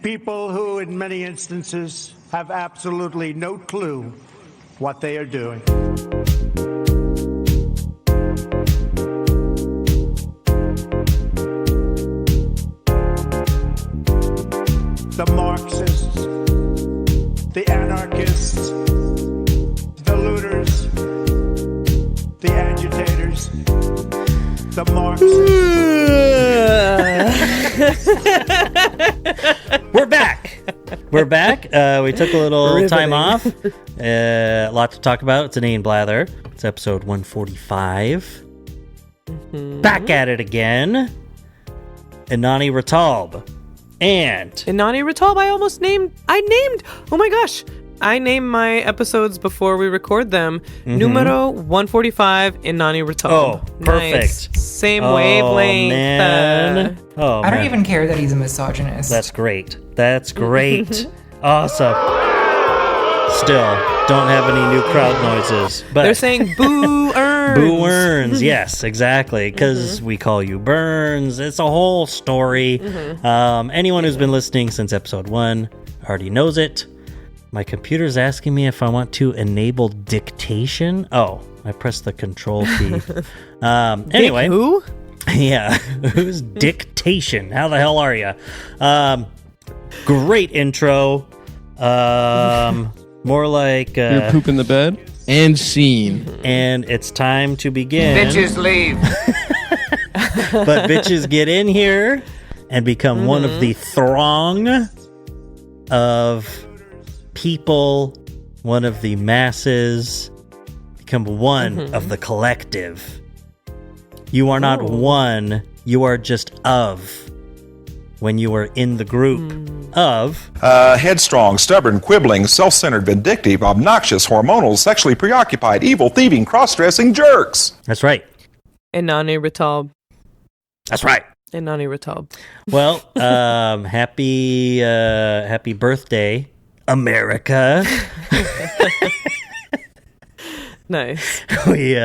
People who, in many instances, have absolutely no clue what they are doing. The Marxists, the anarchists, the looters, the agitators, the Marxists. We're back. We took a little time off. A lot to talk about. It's Inane Blather. It's episode 145. Back at it again. Inani Ratalb. And Inani Ratalb, oh my gosh. I name my episodes before we record them. Numero 145, Inani Ratalb. Oh, perfect. Nice. Same wavelength. Man. I don't even care that he's a misogynist. That's great. Awesome. Still, don't have any new crowd noises. But they're saying boo earns. Boo earns, yes, exactly. Because we call you Burns. It's a whole story. Anyone who's been listening since episode 1 already knows it. My computer's asking me if I want to enable dictation. Oh, I pressed the control key. Anyway. Dick who? Yeah. Who's dictation? How the hell are you? Great intro. More like... You're pooping the bed? And scene. And it's time to begin. Bitches leave. But bitches get in here and become one of the throng of people, one of the masses, become one of the collective. You are not one, you are just of. When you are in the group of... headstrong, stubborn, quibbling, self-centered, vindictive, obnoxious, hormonal, sexually preoccupied, evil, thieving, cross-dressing jerks. That's right. Inani Ratalb. That's right. Inani Ratalb. Well, happy birthday, America. Nice. We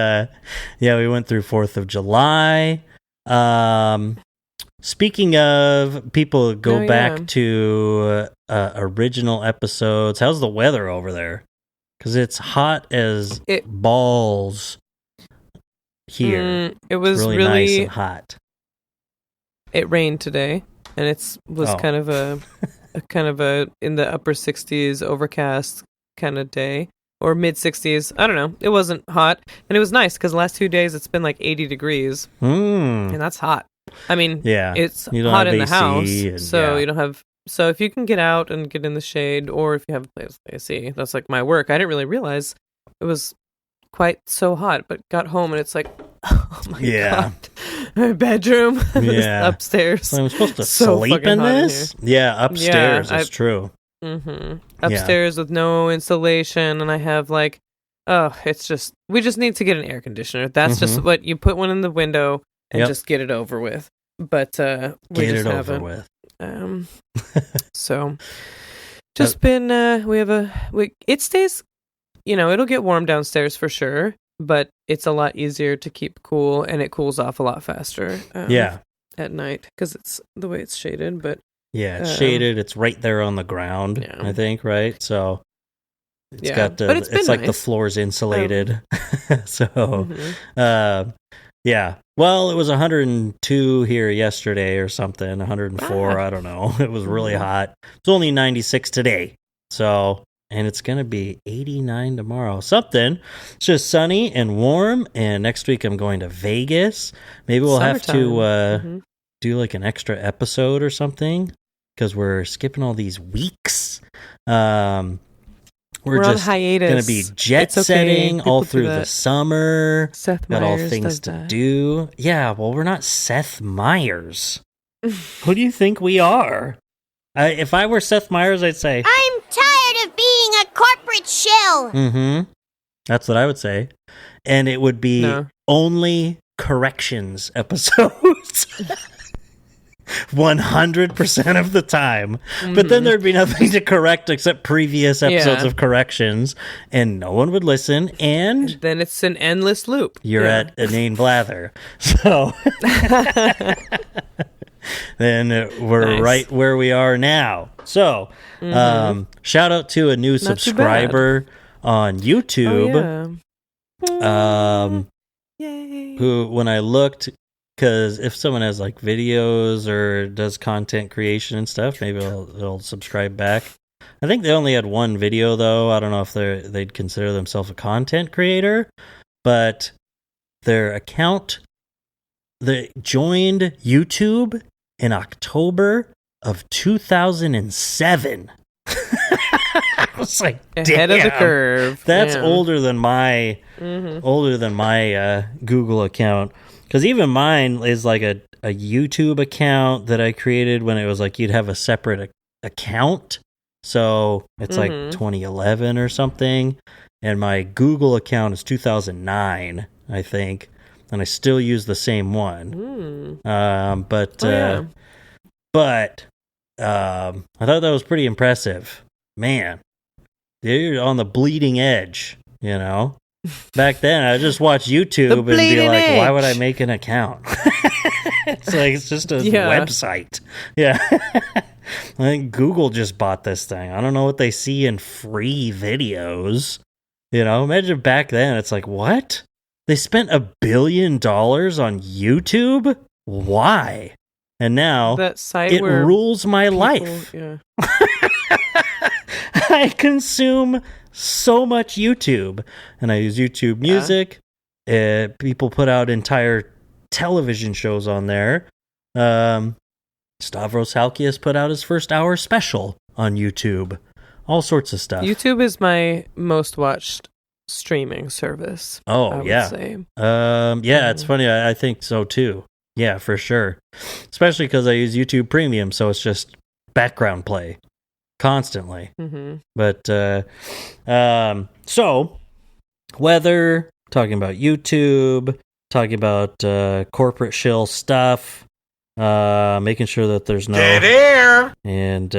went through 4th of July. Speaking of people go back to original episodes, how's the weather over there? Because it's hot as balls here. It was really nice and hot. It rained today, and it was kind of a in the upper 60s overcast kind of day, or mid 60s. I don't know. It wasn't hot, and it was nice because the last 2 days it's been like 80 degrees, and that's hot. I mean, it's hot in the house, so you don't have. So if you can get out and get in the shade, or if you have a place with AC, that's like my work. I didn't really realize it was quite so hot, but got home and it's like, oh my god, my bedroom, upstairs. So I'm supposed to sleep in this? Yeah, upstairs. It's true. Upstairs with no insulation, and I have like, it's just we just need to get an air conditioner. That's just what you put one in the window. And just get it over with. But we get just it haven't. Over with. So just been it stays, it'll get warm downstairs for sure, but it's a lot easier to keep cool, and it cools off a lot faster at night because it's the way it's shaded. But it's shaded. It's right there on the ground, I think, right? So it's got but it's like nice. The floor's insulated. So yeah. Well, it was 102 here yesterday or something, 104, I don't know. It was really hot. It's only 96 today. So, and it's going to be 89 tomorrow. Something. It's just sunny and warm, and next week I'm going to Vegas. Maybe we'll have to do like an extra episode or something, because we're skipping all these weeks. We're just going to be jet setting all through the summer. Seth Got Meyers all things does to that. do. Yeah, well, we're not Seth Meyers. Who do you think we are? If I were Seth Meyers, I'd say, I'm tired of being a corporate shill. That's what I would say. And it would be only corrections episodes. 100% of the time. But then there'd be nothing to correct except previous episodes of corrections, and no one would listen, and then it's an endless loop. You're at Inane Blather. So then we're right where we are now. So, shout out to a new subscriber on YouTube. Yay. Who, when I looked, because if someone has like videos or does content creation and stuff, maybe they'll subscribe back. I think they only had one video though. I don't know if they'd consider themselves a content creator, but their account, they joined YouTube in October of 2007. I was like, ahead of the curve. That's older than my Google account. Because even mine is like a YouTube account that I created when it was like you'd have a separate account. So it's like 2011 or something. And my Google account is 2009, I think. And I still use the same one. But I thought that was pretty impressive. Man, you're on the bleeding edge, you know? Back then, I just watch YouTube and be like, why would I make an account? It's just a website. Yeah. I think Google just bought this thing. I don't know what they see in free videos. You know, imagine back then, it's like, what? They spent $1 billion on YouTube? Why? And now that site it rules my life. Yeah. I consume so much YouTube, and I use YouTube Music. People put out entire television shows on there. Stavros Halkias put out his first hour special on YouTube. All sorts of stuff. YouTube is my most watched streaming service. Oh, yeah. It's funny. I think so too. Yeah, for sure. Especially because I use YouTube Premium, so it's just background play constantly. But so whether talking about YouTube, talking about corporate shill stuff, making sure that there's no Dead air, and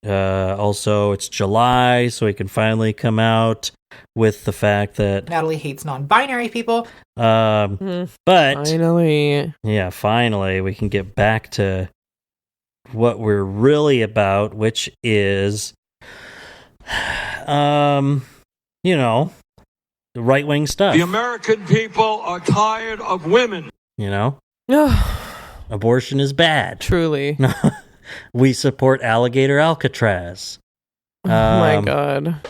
also it's July, so we can finally come out with the fact that Natalie hates non-binary people. but finally we can get back to what we're really about, which is the right-wing stuff. The American people are tired of women. You know? Abortion is bad. Truly. We support alligator Alcatraz. Oh my God.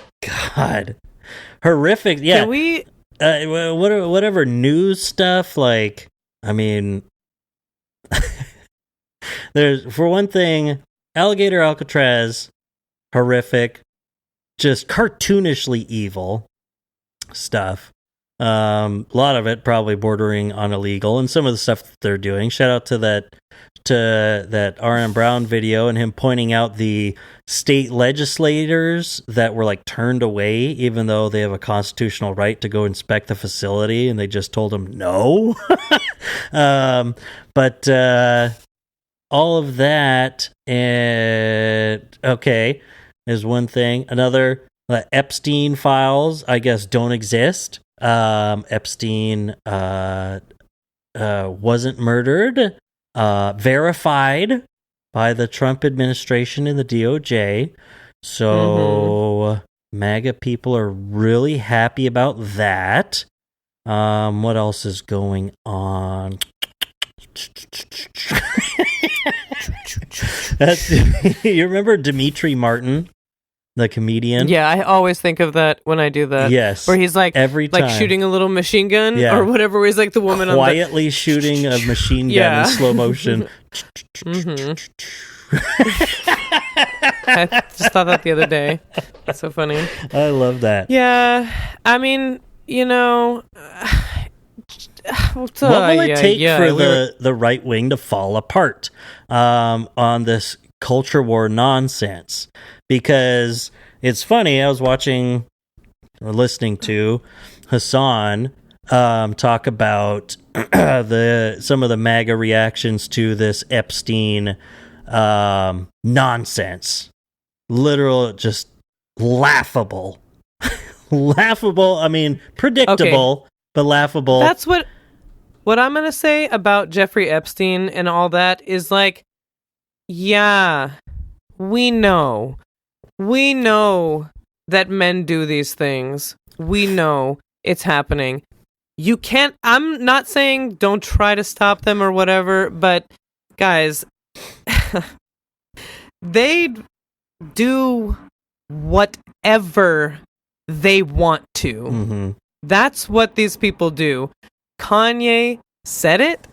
Horrific. Yeah. Can we whatever news stuff, like, I mean, there's, for one thing, alligator Alcatraz, horrific, just cartoonishly evil stuff. A lot of it probably bordering on illegal, and some of the stuff that they're doing. Shout out to that R.M. Brown video and him pointing out the state legislators that were like turned away, even though they have a constitutional right to go inspect the facility, and they just told him no. But all of that, is one thing. Another, Epstein files, I guess, don't exist. Epstein wasn't murdered. Verified by the Trump administration and the DOJ. So MAGA people are really happy about that. What else is going on? You remember Dimitri Martin, the comedian? Yeah, I always think of that when I do that. Yes. Where he's like, every time, like shooting a little machine gun or whatever, where he's like the woman quietly shooting a machine gun in slow motion. I just thought that the other day. That's so funny. I love that. Yeah. I mean, what will it take for the right wing to fall apart on this culture war nonsense? Because it's funny, I was watching or listening to Hassan talk about some of the MAGA reactions to this Epstein nonsense. Literal, just laughable. Laughable, I mean, predictable, but laughable. That's what what I'm going to say about Jeffrey Epstein and all that is like, yeah, we know that men do these things. We know it's happening. You can't, I'm not saying don't try to stop them or whatever, but guys, they do whatever they want to. Mm-hmm. That's what these people do. Kanye said it.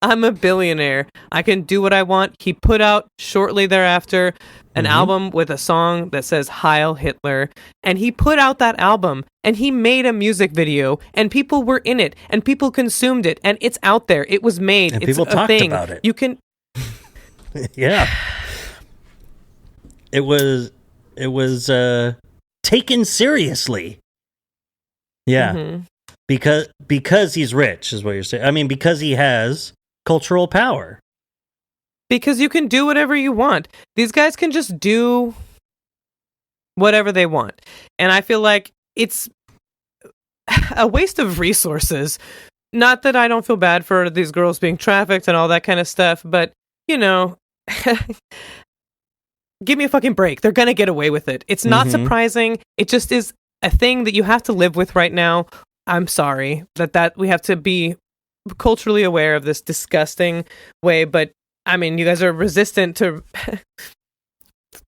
I'm a billionaire. I can do what I want. He put out shortly thereafter an album with a song that says Heil Hitler. And he put out that album and he made a music video and people were in it and people consumed it and it's out there. It was made. And it's people a talked thing. about it. You can. Yeah. It was taken seriously. Yeah. Mm-hmm. Because he's rich is what you're saying. I mean, because he has cultural power. Because you can do whatever you want. These guys can just do whatever they want. And I feel like it's a waste of resources. Not that I don't feel bad for these girls being trafficked and all that kind of stuff, but, you know, give me a fucking break. They're going to get away with it. It's not surprising. It just is a thing that you have to live with right now. I'm sorry that we have to be culturally aware of this disgusting way, but I mean, you guys are resistant to.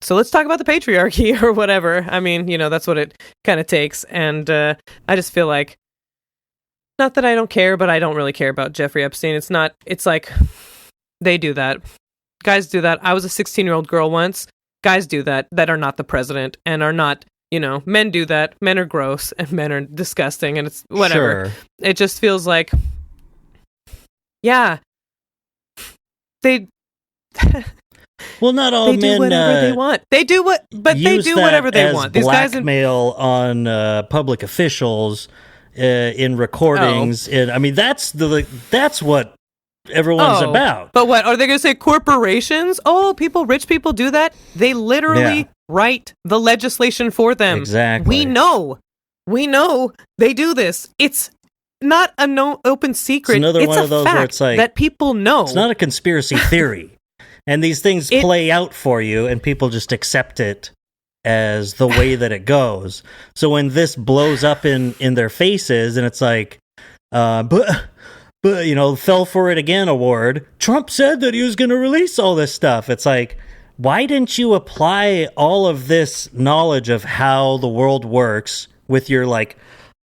So let's talk about the patriarchy or whatever. I mean, you know, that's what it kind of takes. And I just feel like, not that I don't care, but I don't really care about Jeffrey Epstein. It's like, they do that. Guys do that. I was a 16-year-old girl once. Guys do that are not the president and are not, you know, men do that. Men are gross and men are disgusting and it's whatever. Sure. It just feels like, yeah. Well, not all they men do whatever they want. They do whatever they want. These guys blackmail on public officials in recordings. And I mean, that's what everyone's about. But what are they going to say? Corporations? Oh, rich people do that. They literally write the legislation for them. Exactly. We know they do this. It's not an open secret. It's another one a of those fact where it's like that people know. It's not a conspiracy theory, and these things play out for you, and people just accept it as the way that it goes. So when this blows up in their faces, and it's like, but you know, fell for it again award. Trump said that he was going to release all this stuff. It's like, why didn't you apply all of this knowledge of how the world works with your like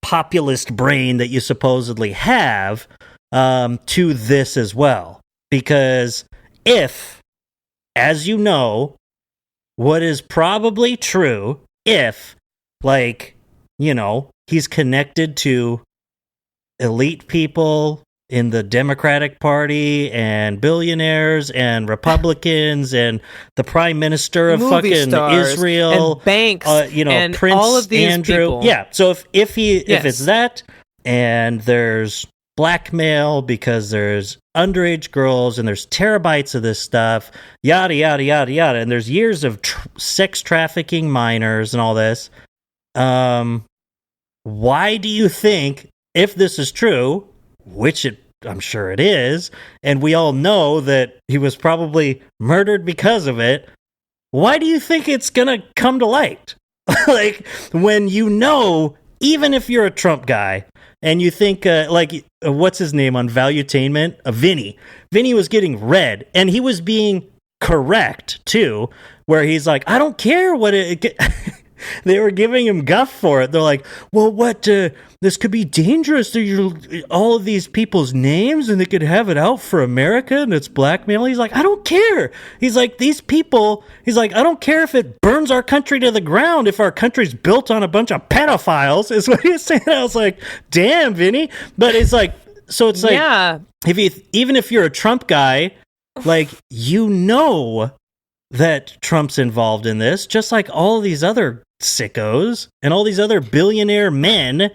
populist brain that you supposedly have to this as well? Because if, as you know, what is probably true, if, like, you know, he's connected to elite people in the Democratic Party and billionaires and Republicans and the Prime Minister of movie fucking stars Israel, and banks, you know, and Prince all of these Andrew. people. Yeah. So if Yes. it's that, and there's blackmail because there's underage girls and there's terabytes of this stuff, yada yada yada yada, and there's years of sex trafficking minors and all this. Why do you think, if this is true, which I'm sure it is, and we all know that he was probably murdered because of it, why do you think it's gonna come to light? Like, when you know, even if you're a Trump guy, and you think, what's his name on Valuetainment? Vinny. Vinny was getting read, and he was being correct, too, where he's like, I don't care what it... They were giving him guff for it. They're like, well, this could be dangerous. All of these people's names, and they could have it out for America, and it's blackmail. He's like, I don't care. He's like, these people, he's like, I don't care if it burns our country to the ground if our country's built on a bunch of pedophiles, is what he's saying. I was like, damn, Vinny. But it's like, so it's like, yeah. Even if you're a Trump guy, like, you know that Trump's involved in this, just like all these other sickos and all these other billionaire men.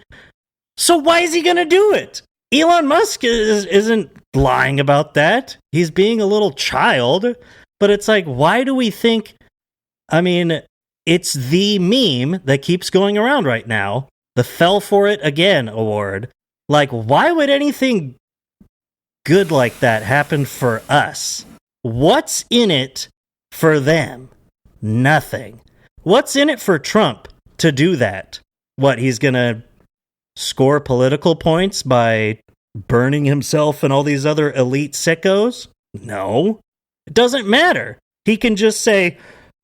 So why is he going to do it? Elon Musk isn't lying about that. He's being a little child, but it's like, why do we think? I mean, it's the meme that keeps going around right now, the Fell for It Again award. Like, why would anything good like that happened for us. What's in it for them? Nothing. What's in it for Trump to do that? What, he's going to score political points by burning himself and all these other elite sickos? No. It doesn't matter. He can just say,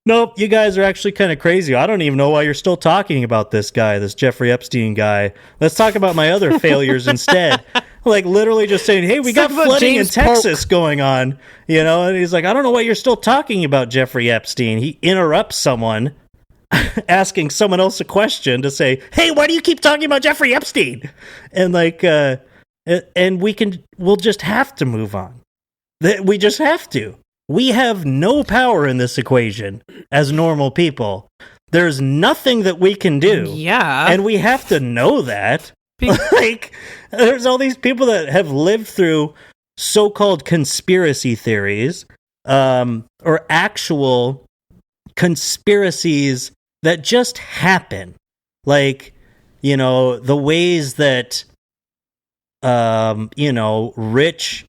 nope, you guys are actually kind of crazy. I don't even know why you're still talking about this guy, this Jeffrey Epstein guy. Let's talk about my other failures instead. Like, literally just saying, hey, we got flooding in Texas going on, and he's like, I don't know why you're still talking about Jeffrey Epstein. He interrupts someone asking someone else a question to say, hey, why do you keep talking about Jeffrey Epstein? And and we'll just have to move on. We just have to. We have no power in this equation as normal people. There's nothing that we can do. Yeah. And we have to know that. There's all these people that have lived through so-called conspiracy theories, or actual conspiracies that just happen. Like, the ways that rich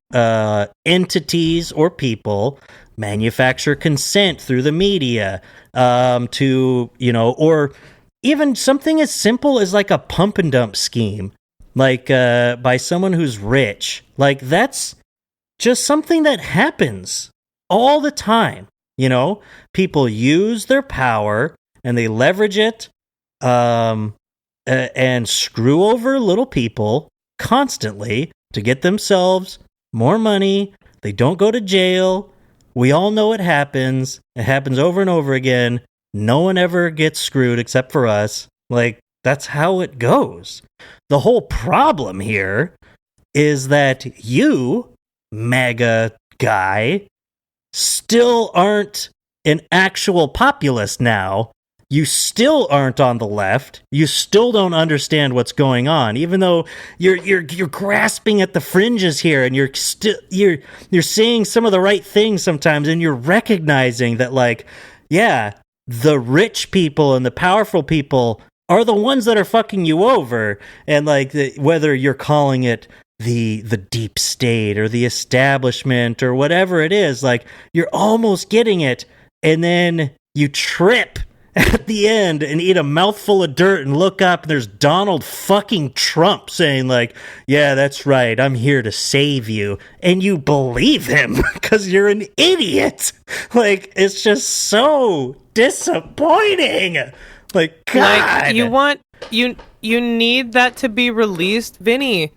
entities or people manufacture consent through the media, or even something as simple as like a pump and dump scheme, like by someone who's rich. Like, that's just something that happens all the time. People use their power and they leverage it and screw over little people constantly to get themselves more money. They don't go to jail. We all know it happens. It happens over and over again. No one ever gets screwed except for us. Like, that's how it goes. The whole problem here is that you, MAGA guy, still aren't an actual populist now. You still aren't on the left. You still don't understand what's going on, even though you're grasping at the fringes here, and you're saying some of the right things sometimes, and you're recognizing that, like, yeah, the rich people and the powerful people are the ones that are fucking you over, and like whether you're calling it the deep state or the establishment or whatever it is, like, you're almost getting it, and then you trip at the end and eat a mouthful of dirt and look up and there's Donald fucking Trump saying, like, yeah, that's right, I'm here to save you. And you believe him because you're an idiot. Like, it's just so disappointing. Like, God. Like, you need that to be released, Vinny.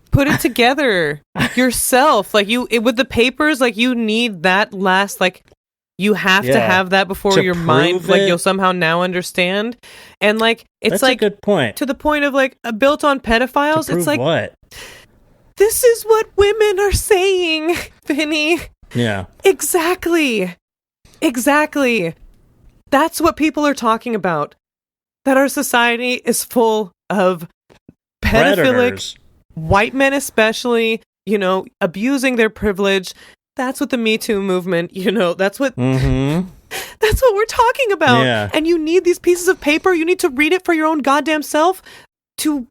Put it together yourself. Like, with the papers, like, you need that last, like, you have to have that before your mind, like, you'll somehow now understand. And, like, it's that's like, a good point. to the point of, like, built on pedophiles. It's like, what? This is what women are saying, Vinny. Yeah. Exactly. That's what people are talking about. That our society is full of pedophilic Predators. White men, especially, abusing their privilege. That's what the Me Too movement, that's what that's what we're talking about. Yeah. And you need these pieces of paper. You need to read it for your own goddamn self to,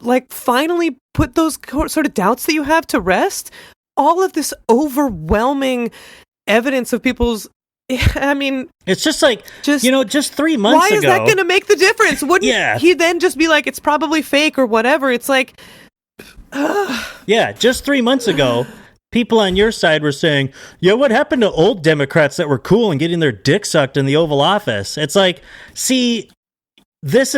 like, finally put those sort of doubts that you have to rest. All of this overwhelming evidence of people's, I mean, it's just like, just 3 months ago. Why is that going to make the difference? Wouldn't he then just be like, it's probably fake or whatever? It's like, yeah, just 3 months ago, people on your side were saying, yeah, what happened to old Democrats that were cool and getting their dick sucked in the Oval Office? It's like, see, that's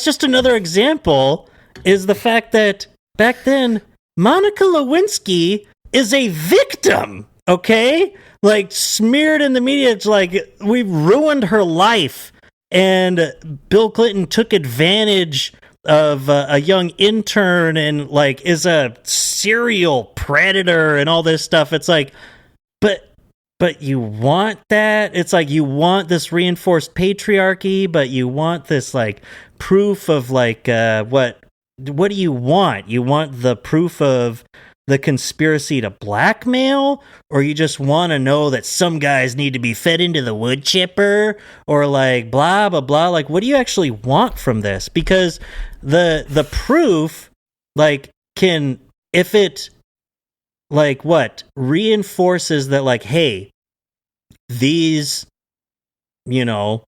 just another example, is the fact that back then, Monica Lewinsky is a victim, okay? Like, smeared in the media. It's like, we've ruined her life, and Bill Clinton took advantage of a young intern and, like, is a serial predator and all this stuff. It's like, but you want that? It's like, you want this reinforced patriarchy, but you want this, like, proof of, like, what do you want? You want the proof of the conspiracy to blackmail, or you just want to know that some guys need to be fed into the wood chipper, or, like, blah blah blah? Like, what do you actually want from this? Because the proof, like, can, if it like what reinforces that, like, hey, these, you know,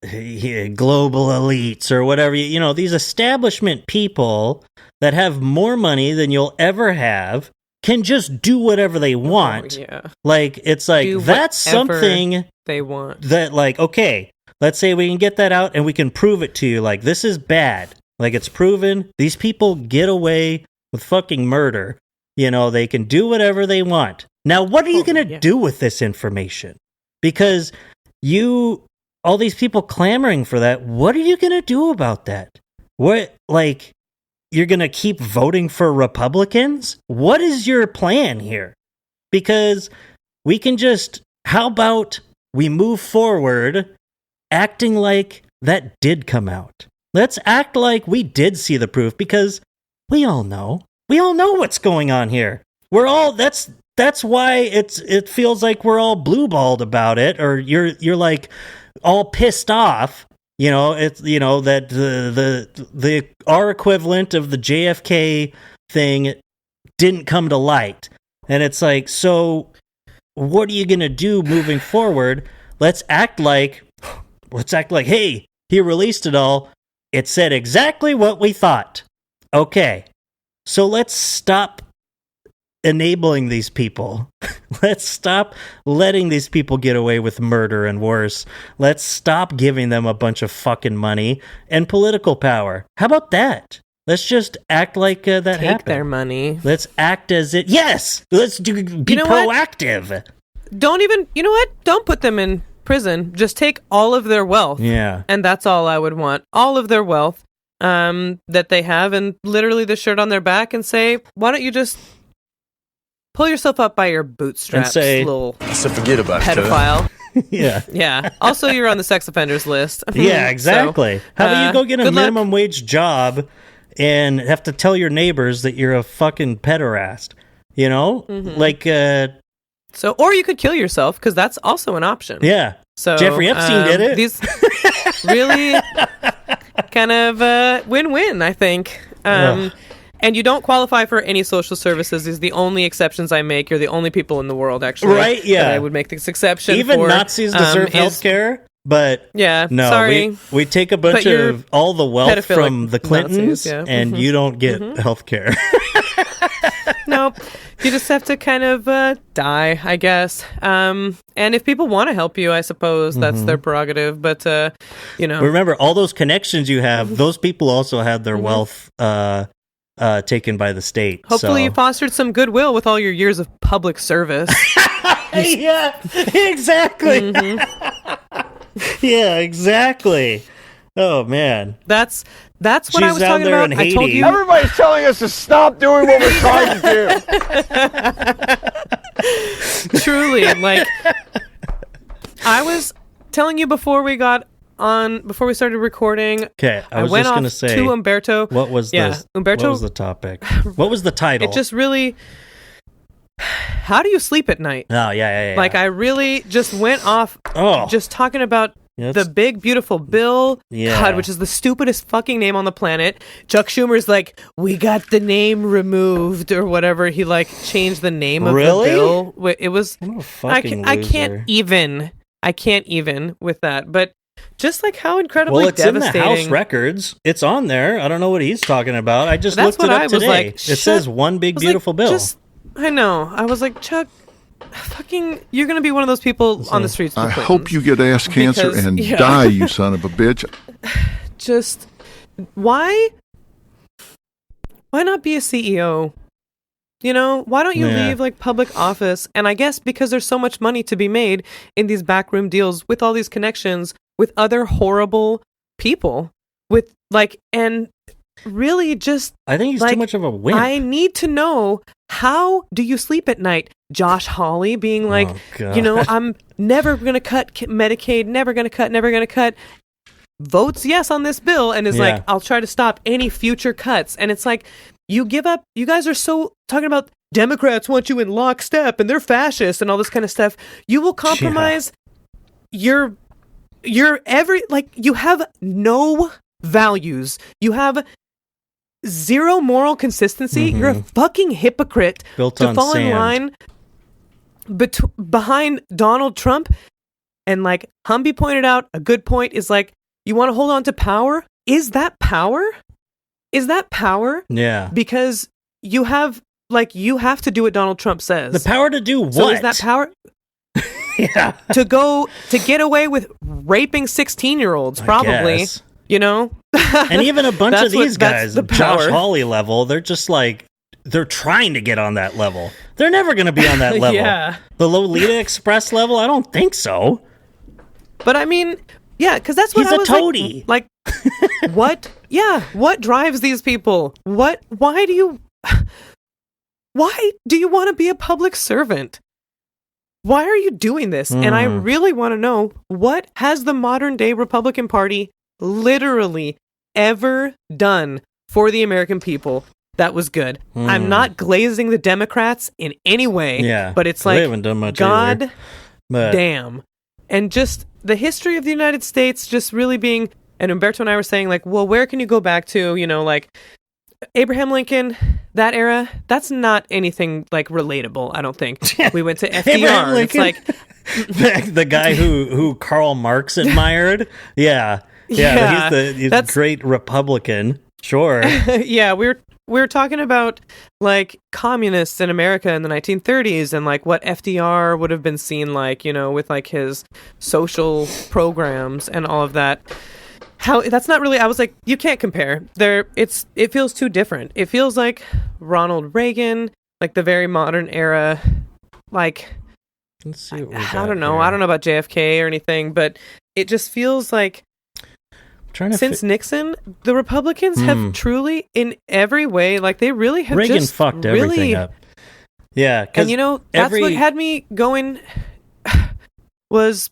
global elites or whatever, you know, these establishment people that have more money than you'll ever have can just do whatever they want. Oh, yeah. Like, it's like, Do that's whatever something they want. that, like, okay, let's say we can get that out and we can prove it to you. Like, this is bad. Like, it's proven these people get away with fucking murder. You know, they can do whatever they want. Now, what are you going to do with this information? Because all these people clamoring for that, what are you going to do about that? What, like, you're going to keep voting for Republicans? What is your plan here? Because we can just, how about we move forward acting like that did come out? Let's act like we did see the proof, because we all know what's going on here. We're all, that's why it feels like we're all blue-balled about it, or you're like all pissed off. You know, it's, you know, that the our equivalent of the JFK thing didn't come to light. And it's like, so what are you going to do moving forward? Let's act like, hey, he released it all. It said exactly what we thought. Okay. So let's stop enabling these people. Let's stop letting these people get away with murder and worse. Let's stop giving them a bunch of fucking money and political power. How about that? Let's just act like that happened. Take their money. Let's act as it. Yes, let's be proactive. What? Don't put them in prison. Just take all of their wealth. Yeah, and that's all I would want. All of their wealth that they have, and literally the shirt on their back, and say, why don't you just pull yourself up by your bootstraps, and say, little so forget about pedophile. Yeah. Also, you're on the sex offenders list. Yeah, exactly. So, how about you go get a good minimum luck. wage job and have to tell your neighbors that you're a fucking pederast? You know, like. So, or you could kill yourself, because that's also an option. Yeah. So Jeffrey Epstein did it. These really kind of win-win, I think. And you don't qualify for any social services. These are the only exceptions I make. You're the only people in the world, actually. Right, yeah. That I would make this exception Even for. Nazis deserve health care, but yeah, no, sorry. we take a bunch of all the wealth from the Clintons, Nazis, yeah. and you don't get health care. Nope. You just have to kind of die, I guess. And if people want to help you, I suppose that's their prerogative. But, Remember, all those connections you have, those people also had their wealth taken by the state. Hopefully you fostered some goodwill with all your years of public service. Yeah, exactly. Yeah, exactly. Oh, man. That's what She's I was down talking there about. in I told Haiti. you. Everybody's telling us to stop doing what we're trying to do. Truly, like, I was telling you before we started recording. Okay, I was went just off going to say, to Umberto. what was Umberto, what was the topic? What was the title? It just really, how do you sleep at night? Oh, yeah. Like, I really just went off just talking about the big, beautiful bill, God, which is the stupidest fucking name on the planet. Chuck Schumer's like, we got the name removed or whatever. He like changed the name of the bill. It was, I can't even with that. But just like how incredibly well, it's devastating. in the House records. It's on there. I don't know what he's talking about. I just looked it up today. Like, it says one big beautiful bill. I know. I was like, Chuck, fucking, you're going to be one of those people on the streets. I hope you get ass cancer and die, you son of a bitch. Just, why not be a CEO? You know, why don't you leave like public office? And I guess because there's so much money to be made in these backroom deals with all these connections with other horrible people, with like, and really just, I think he's too much of a wimp. I need to know, how do you sleep at night? Josh Hawley being like, I'm never going to cut Medicaid, never going to cut. Votes yes on this bill and is like, I'll try to stop any future cuts. And it's like, you give up. You guys are so talking about Democrats want you in lockstep and they're fascist and all this kind of stuff. You will compromise your every, like, you have no values. You have zero moral consistency. You're a fucking hypocrite Built to on fall in sand. line behind Donald Trump. And like Humby pointed out, a good point is like, you want to hold on to power? Is that power? Is that power? Yeah. Because you have to do what Donald Trump says. The power to do what? So is that power? Yeah. To get away with raping 16-year-olds, probably. Guess. You know? And even a bunch of these guys, the Josh power. Hawley level, they're just like, they're trying to get on that level. They're never going to be on that level. Yeah. The Lolita Express level, I don't think so. But I mean, yeah, because that's what He's I a was toady. like what? Yeah, what drives these people? Why do you want to be a public servant? Why are you doing this? And I really want to know, what has the modern day Republican Party literally ever done for the American people that was good? I'm not glazing the Democrats in any way. Yeah, but it's they like, haven't done much God either. But damn. And just the history of the United States just really being, and Umberto and I were saying, like, well, where can you go back to? You know, like Abraham Lincoln, that era, that's not anything like relatable, I don't think. We went to Abraham FDR. It's Lincoln? like the guy who Karl Marx admired. Yeah. Yeah, He's a great Republican. Sure. yeah, we were talking about like communists in America in the 1930s and like what FDR would have been seen like, you know, with like his social programs and all of that. How that's not really, I was like, you can't compare. It feels too different. It feels like Ronald Reagan, like the very modern era, like, Let's see what we I got don't know. here. I don't know about JFK or anything, but it just feels like since Nixon, the Republicans have truly, in every way, like they really have Reagan just fucked really, everything up. Yeah, and you know, that's what had me going was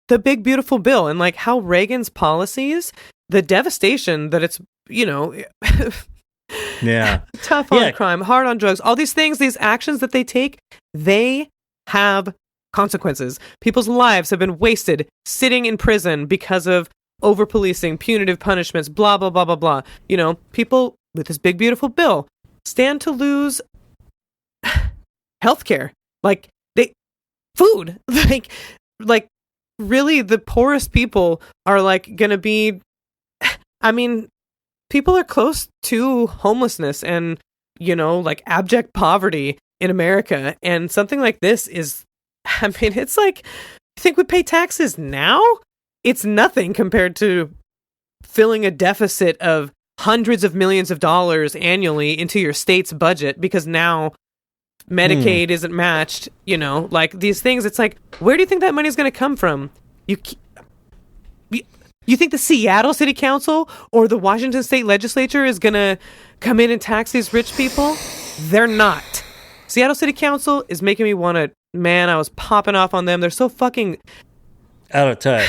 the big beautiful bill and like how Reagan's policies, the devastation that it's, you know, yeah, tough on crime, hard on drugs, all these things, these actions that they take, they have consequences. People's lives have been wasted sitting in prison because of over policing, punitive punishments, blah, blah, blah, blah, blah. You know, people with this big, beautiful bill stand to lose healthcare, like food, like really the poorest people are like going to be, I mean, people are close to homelessness and, you know, like abject poverty in America. And something like this is, I mean, it's like, you think we pay taxes now? It's nothing compared to filling a deficit of hundreds of millions of dollars annually into your state's budget because now Medicaid isn't matched, you know, like these things. It's like, where do you think that money is going to come from? You think the Seattle City Council or the Washington State Legislature is going to come in and tax these rich people? They're not. Seattle City Council is making me want to, man, I was popping off on them. They're so fucking out of touch.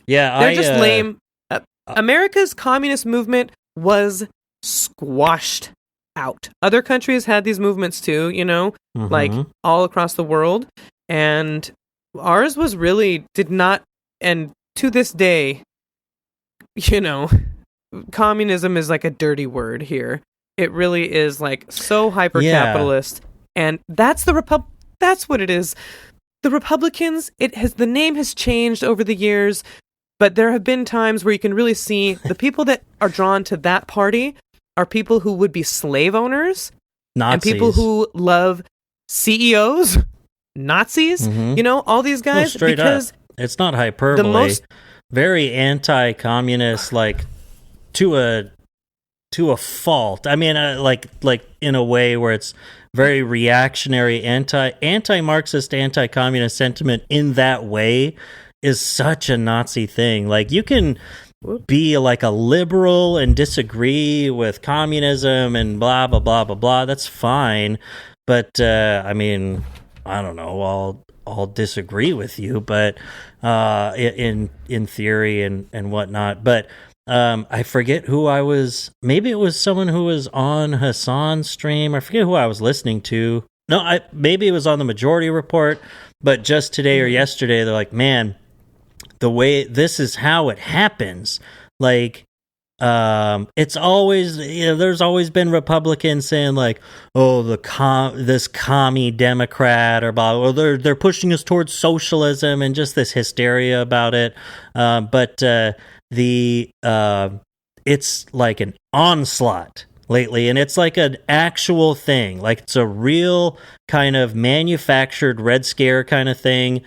Yeah, they're just lame. America's communist movement was squashed out. Other countries had these movements too, you know, like all across the world. And ours was really did not. And to this day, you know, communism is like a dirty word here. It really is like so hyper capitalist. And that's that's what it is. The Republicans, the name has changed over the years. But there have been times where you can really see the people that are drawn to that party are people who would be slave owners, Nazis. and people who love CEOs, Nazis, you know, all these guys. Well, straight because up. It's not hyperbole. Very anti-communist, like to a fault. I mean, like in a way where it's very reactionary, anti-Marxist, anti-communist sentiment in that way is such a Nazi thing. Like you can be like a liberal and disagree with communism and blah blah blah blah blah. That's fine, but I mean, I don't know. I'll disagree with you, but in theory and whatnot. But I forget who I was. Maybe it was someone who was on Hassan's stream. I forget who I was listening to. No, maybe it was on the Majority Report. But just today or yesterday, they're like, man, the way this is how it happens. Like It's always, there's always been Republicans saying like, oh, this commie Democrat or blah, or they're pushing us towards socialism and just this hysteria about it. But it's like an onslaught lately, and it's like an actual thing. Like it's a real kind of manufactured Red Scare kind of thing,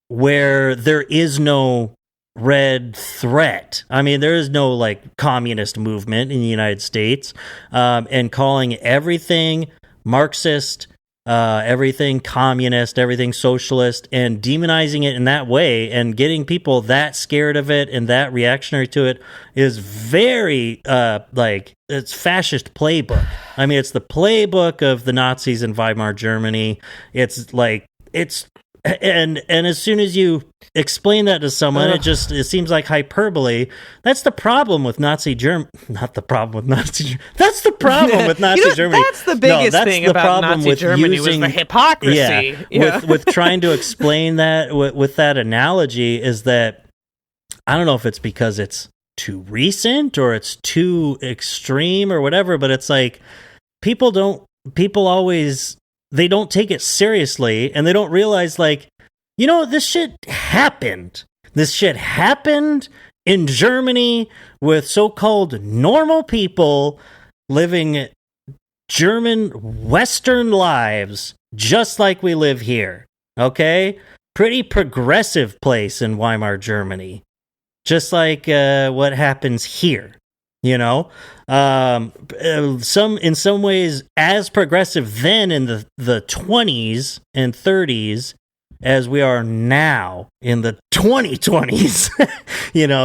where there is no red threat. I mean, there is no like communist movement in the United States, and calling everything Marxist, everything communist, everything socialist, and demonizing it in that way and getting people that scared of it and that reactionary to it is very like it's fascist playbook. I mean, it's the playbook of the Nazis in Weimar Germany. It's like and as soon as you explain that to someone, it seems like hyperbole. That's the problem with Nazi Germany. Not the problem with Nazi. That's the problem with Nazi Germany. That's the biggest thing about Nazi Germany was the hypocrisy. Yeah, with trying to explain that with that analogy is that I don't know if it's because it's too recent or it's too extreme or whatever, but it's like people always. They don't take it seriously, and they don't realize, like, this shit happened. This shit happened in Germany with so-called normal people living German Western lives, just like we live here, okay? Pretty progressive place in Weimar, Germany. Just like what happens here. In some ways as progressive then in the 20s and 30s as we are now in the 2020s,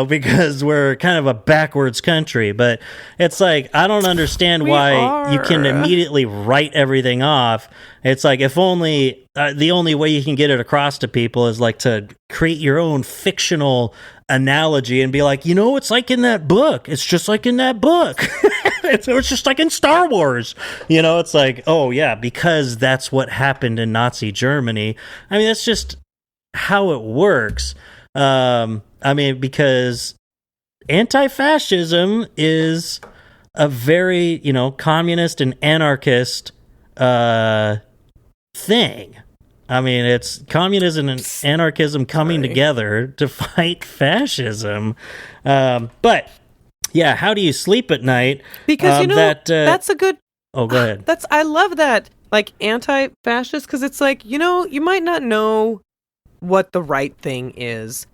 because we're kind of a backwards country. But it's like, I don't understand why you can immediately write everything off. It's like, if only the only way you can get it across to people is like to create your own fictional analogy and be like, it's like in that book. It's just like in that book. It's just like in Star Wars. It's like, oh yeah, because that's what happened in Nazi Germany. I mean, that's just how it works. Because anti-fascism is a very, communist and anarchist thing. I mean, it's communism and anarchism coming together to fight fascism. But yeah, how do you sleep at night? Because that's a good. Oh, go ahead. I love that, like anti-fascist, because it's like you might not know what the right thing is.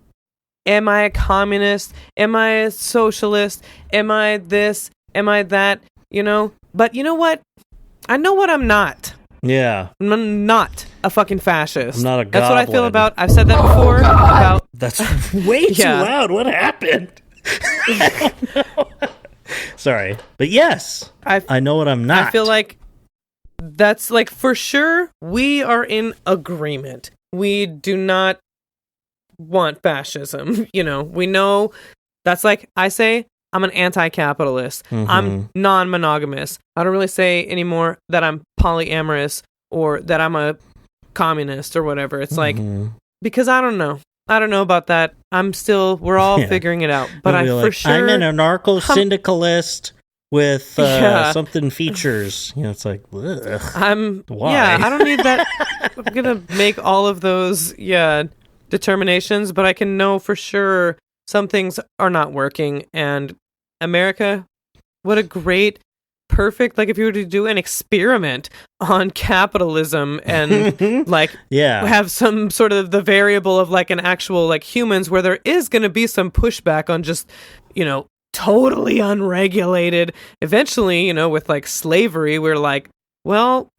Am I a communist? Am I a socialist? Am I this? Am I that? But you know what? I know what I'm not. Yeah. I'm not a fucking fascist. I'm not a goblin. That's what I feel about. I've said that before. That's way too loud. What happened? I don't know. Sorry. But yes, I know what I'm not. I feel like that's like for sure we are in agreement. We do not want fascism. We know that's like I say, I'm an anti-capitalist. Mm-hmm. I'm non-monogamous. I don't really say anymore that I'm polyamorous or that I'm a communist or whatever. It's like, because I don't know. I don't know about that. We're all figuring it out. But for sure. I'm an anarcho-syndicalist with something features. It's like, ugh. Why? Yeah, I don't need that. I'm going to make all of those, determinations, but I can know for sure some things are not working. And America, what a great, perfect, like if you were to do an experiment on capitalism and have some sort of the variable of like an actual like humans where there is going to be some pushback on just, totally unregulated. Eventually, with like slavery, we're like, well,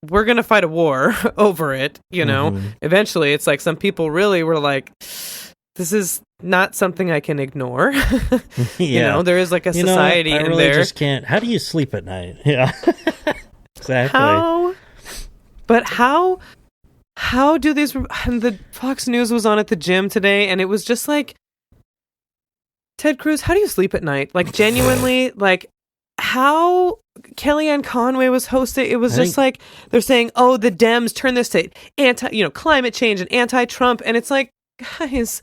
we're going to fight a war over it, Eventually, it's like some people really were like, this is not something I can ignore. There is like a society I in really there. Just can't. How do you sleep at night? Yeah, exactly. How do these? The Fox News was on at the gym today, and it was just like, Ted Cruz, how do you sleep at night? Like genuinely, like how Kellyanne Conway was hosting. It was like they're saying, oh, the Dems turn this to climate change and anti-Trump, and it's like, guys,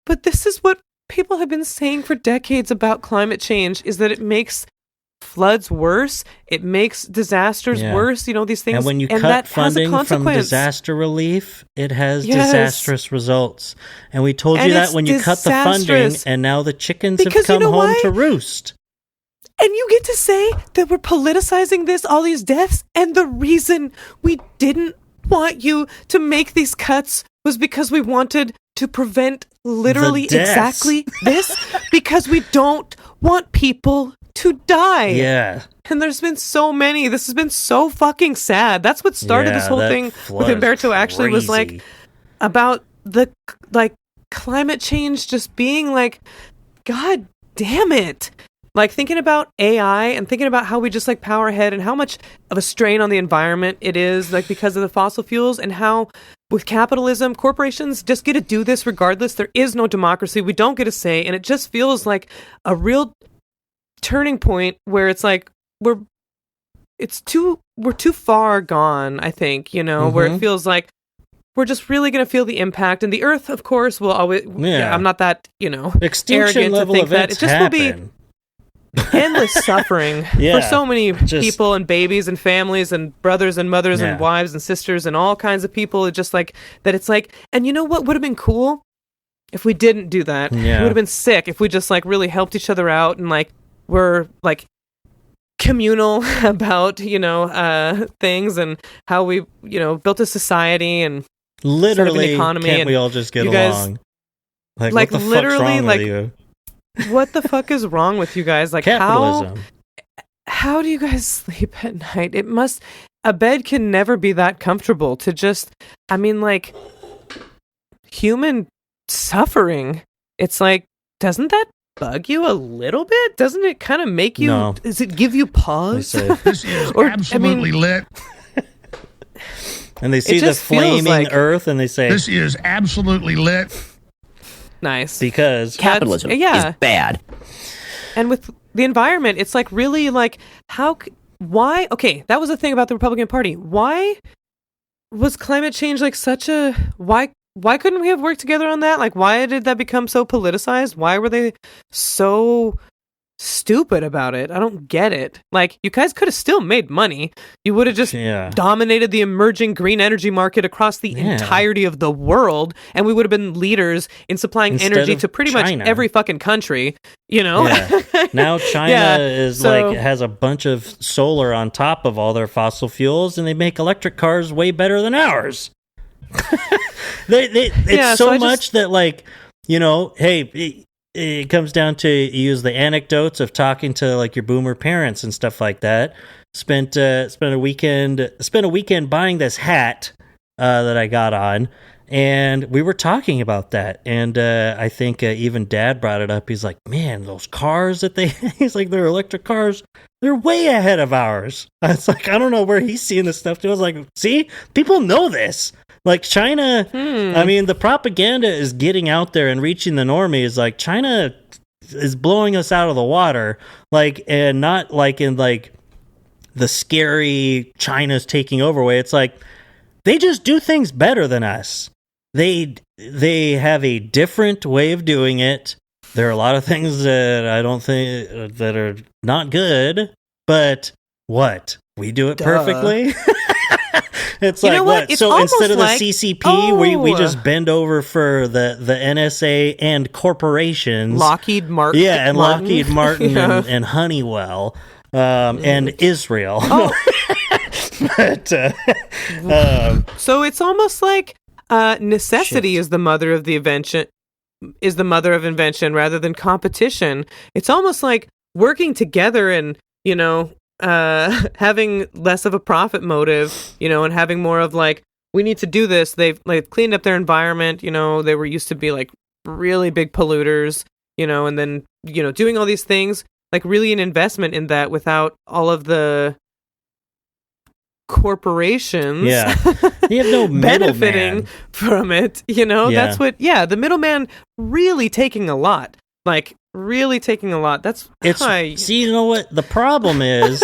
but this is what people have been saying for decades about climate change is that it makes floods worse, it makes disasters worse, these things. And when you cut that funding from disaster relief, it has disastrous results. And we told you that when you cut the funding, and now the chickens have come home to roost. And you get to say that we're politicizing this, all these deaths, and the reason we didn't want you to make these cuts was because we wanted to prevent literally exactly this, because we don't want people to die. Yeah. And there's been so many. This has been so fucking sad. That's what started this whole thing with Humberto, actually, was like about the climate change just being like, God damn it. Like thinking about AI and thinking about how we just like power ahead and how much of a strain on the environment it is, like because of the fossil fuels, and how with capitalism, corporations just get to do this regardless. There is no democracy. We don't get a say. And it just feels like a real turning point where it's like we're too far gone, I think, where it feels like we're just really going to feel the impact. And the earth, of course, will always, I'm not that, extinction arrogant to think that. It just will be endless suffering for so many people and babies and families and brothers and mothers and wives and sisters and all kinds of people. It's just like that. It's like, and you know what would have been cool if we didn't do that? It would have been sick if we just like really helped each other out and like we're like communal about, things and how we, built a society and literally an economy. Can't and we all just get along? Like what the literally, fuck's wrong with you? What the fuck is wrong with you guys? Like capitalism. How do you guys sleep at night? A bed can never be that comfortable to just, human suffering. It's like, doesn't that bug you a little bit? Doesn't it kind of make you, does it give you pause? This is absolutely lit. And they see the flaming earth and they say, this is absolutely lit. Nice. Because capitalism is bad. And with the environment, it's like really like, why? Okay, that was the thing about the Republican Party. Why was climate change like why couldn't we have worked together on that? Like, why did that become so politicized? Why were they so stupid about it? I don't get it. Like, you guys could have still made money. You would have just dominated the emerging green energy market across the entirety of the world, and we would have been leaders in supplying energy to pretty much every fucking country, Now China is has a bunch of solar on top of all their fossil fuels, and they make electric cars way better than ours. It's so much that, like, hey, it comes down to, you use the anecdotes of talking to like your boomer parents and stuff like that. Spent a weekend buying this hat that I got on, and we were talking about that. And I think even Dad brought it up. He's like, "Man, those cars that he's like, they're electric cars. They're way ahead of ours." It's like, I don't know where he's seeing this stuff too. I was like, see, people know this. Like China, the propaganda is getting out there and reaching the normies. Like, China is blowing us out of the water, like, and not like in like the scary China's taking over way. It's like they just do things better than us. They have a different way of doing it. There are a lot of things that I don't think that are not good, but what? We do it perfectly. It's like, what? So instead of the CCP, we just bend over for the NSA and corporations. Lockheed Martin. Yeah, and Lockheed Martin and Honeywell and Israel. Oh. But, so it's almost like necessity is the mother of the invention, rather than competition. It's almost like working together and, having less of a profit motive, and having more of like, we need to do this. They've like cleaned up their environment. They were used to be like really big polluters, and then, doing all these things, like really an investment in that without all of the corporations you have no benefiting from it. That's what, the middleman really taking a lot. Like, really taking a lot. See, you know what? The problem is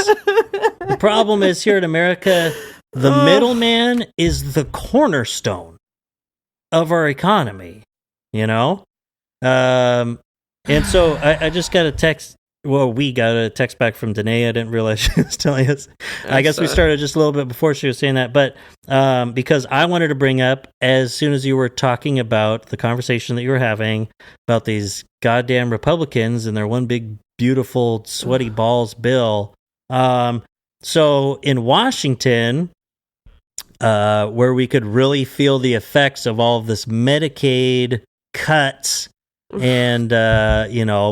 here in America, the middleman is the cornerstone of our economy, And so I just got a text. Well, we got a text back from Danae. I didn't realize she was telling us. I guess we started just a little bit before she was saying that. But because I wanted to bring up, as soon as you were talking about the conversation that you were having about these goddamn Republicans and their one big, beautiful, sweaty balls bill. So in Washington, where we could really feel the effects of all of this Medicaid cuts and,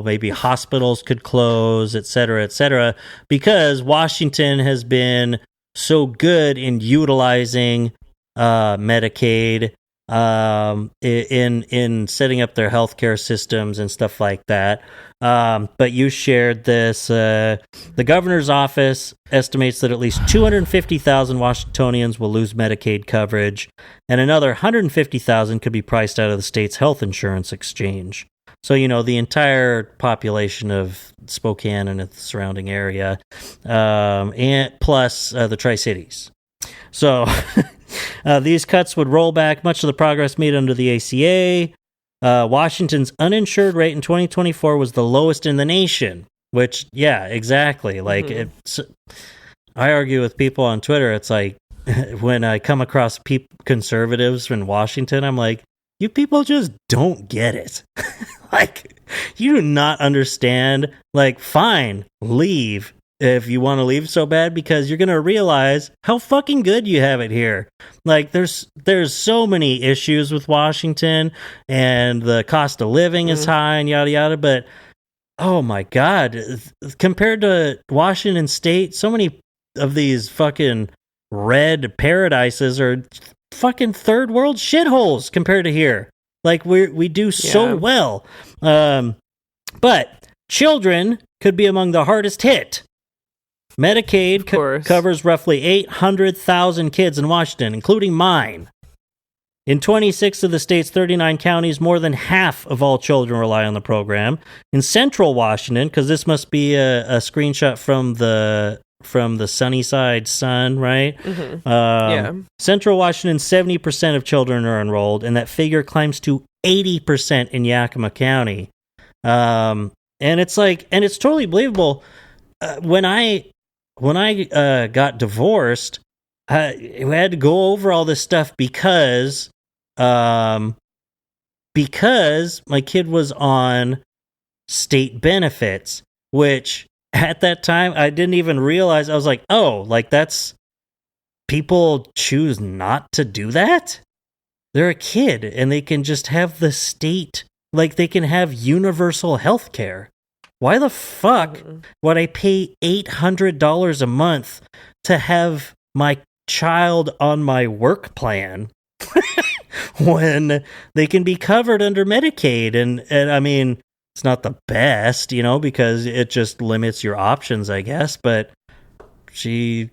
maybe hospitals could close, et cetera, because Washington has been so good in utilizing Medicaid in setting up their healthcare systems and stuff like that. But you shared this. The governor's office estimates that at least 250,000 Washingtonians will lose Medicaid coverage, and another 150,000 could be priced out of the state's health insurance exchange. So, the entire population of Spokane and its surrounding area, and plus the Tri-Cities. So these cuts would roll back much of the progress made under the ACA. Washington's uninsured rate in 2024 was the lowest in the nation, which, yeah, exactly. Like, I argue with people on Twitter. It's like when I come across conservatives in Washington, I'm like, you people just don't get it. Like, you do not understand. Like, fine, leave if you want to leave so bad, because you're going to realize how fucking good you have it here. Like, there's so many issues with Washington, and the cost of living is high and yada yada, but oh my God, compared to Washington State, so many of these fucking red paradises are fucking third world shitholes compared to here. Like, we do so well. But children could be among the hardest hit. Medicaid covers roughly 800,000 kids in Washington, including mine. In 26 of the state's 39 counties, more than half of all children rely on the program. In central Washington, because this must be a screenshot from the Sunnyside Sun, right? Central Washington, 70% of children are enrolled, and that figure climbs to 80% in Yakima County. And it's like, and it's totally believable. When I got divorced, we had to go over all this stuff because my kid was on state benefits, which at that time I didn't even realize. I was like, oh, like that's, people choose not to do that? They're a kid and they can just have the state, like they can have universal health care. Why the fuck would I pay $800 a month to have my child on my work plan when they can be covered under Medicaid? And I mean, it's not the best, because it just limits your options, I guess. But she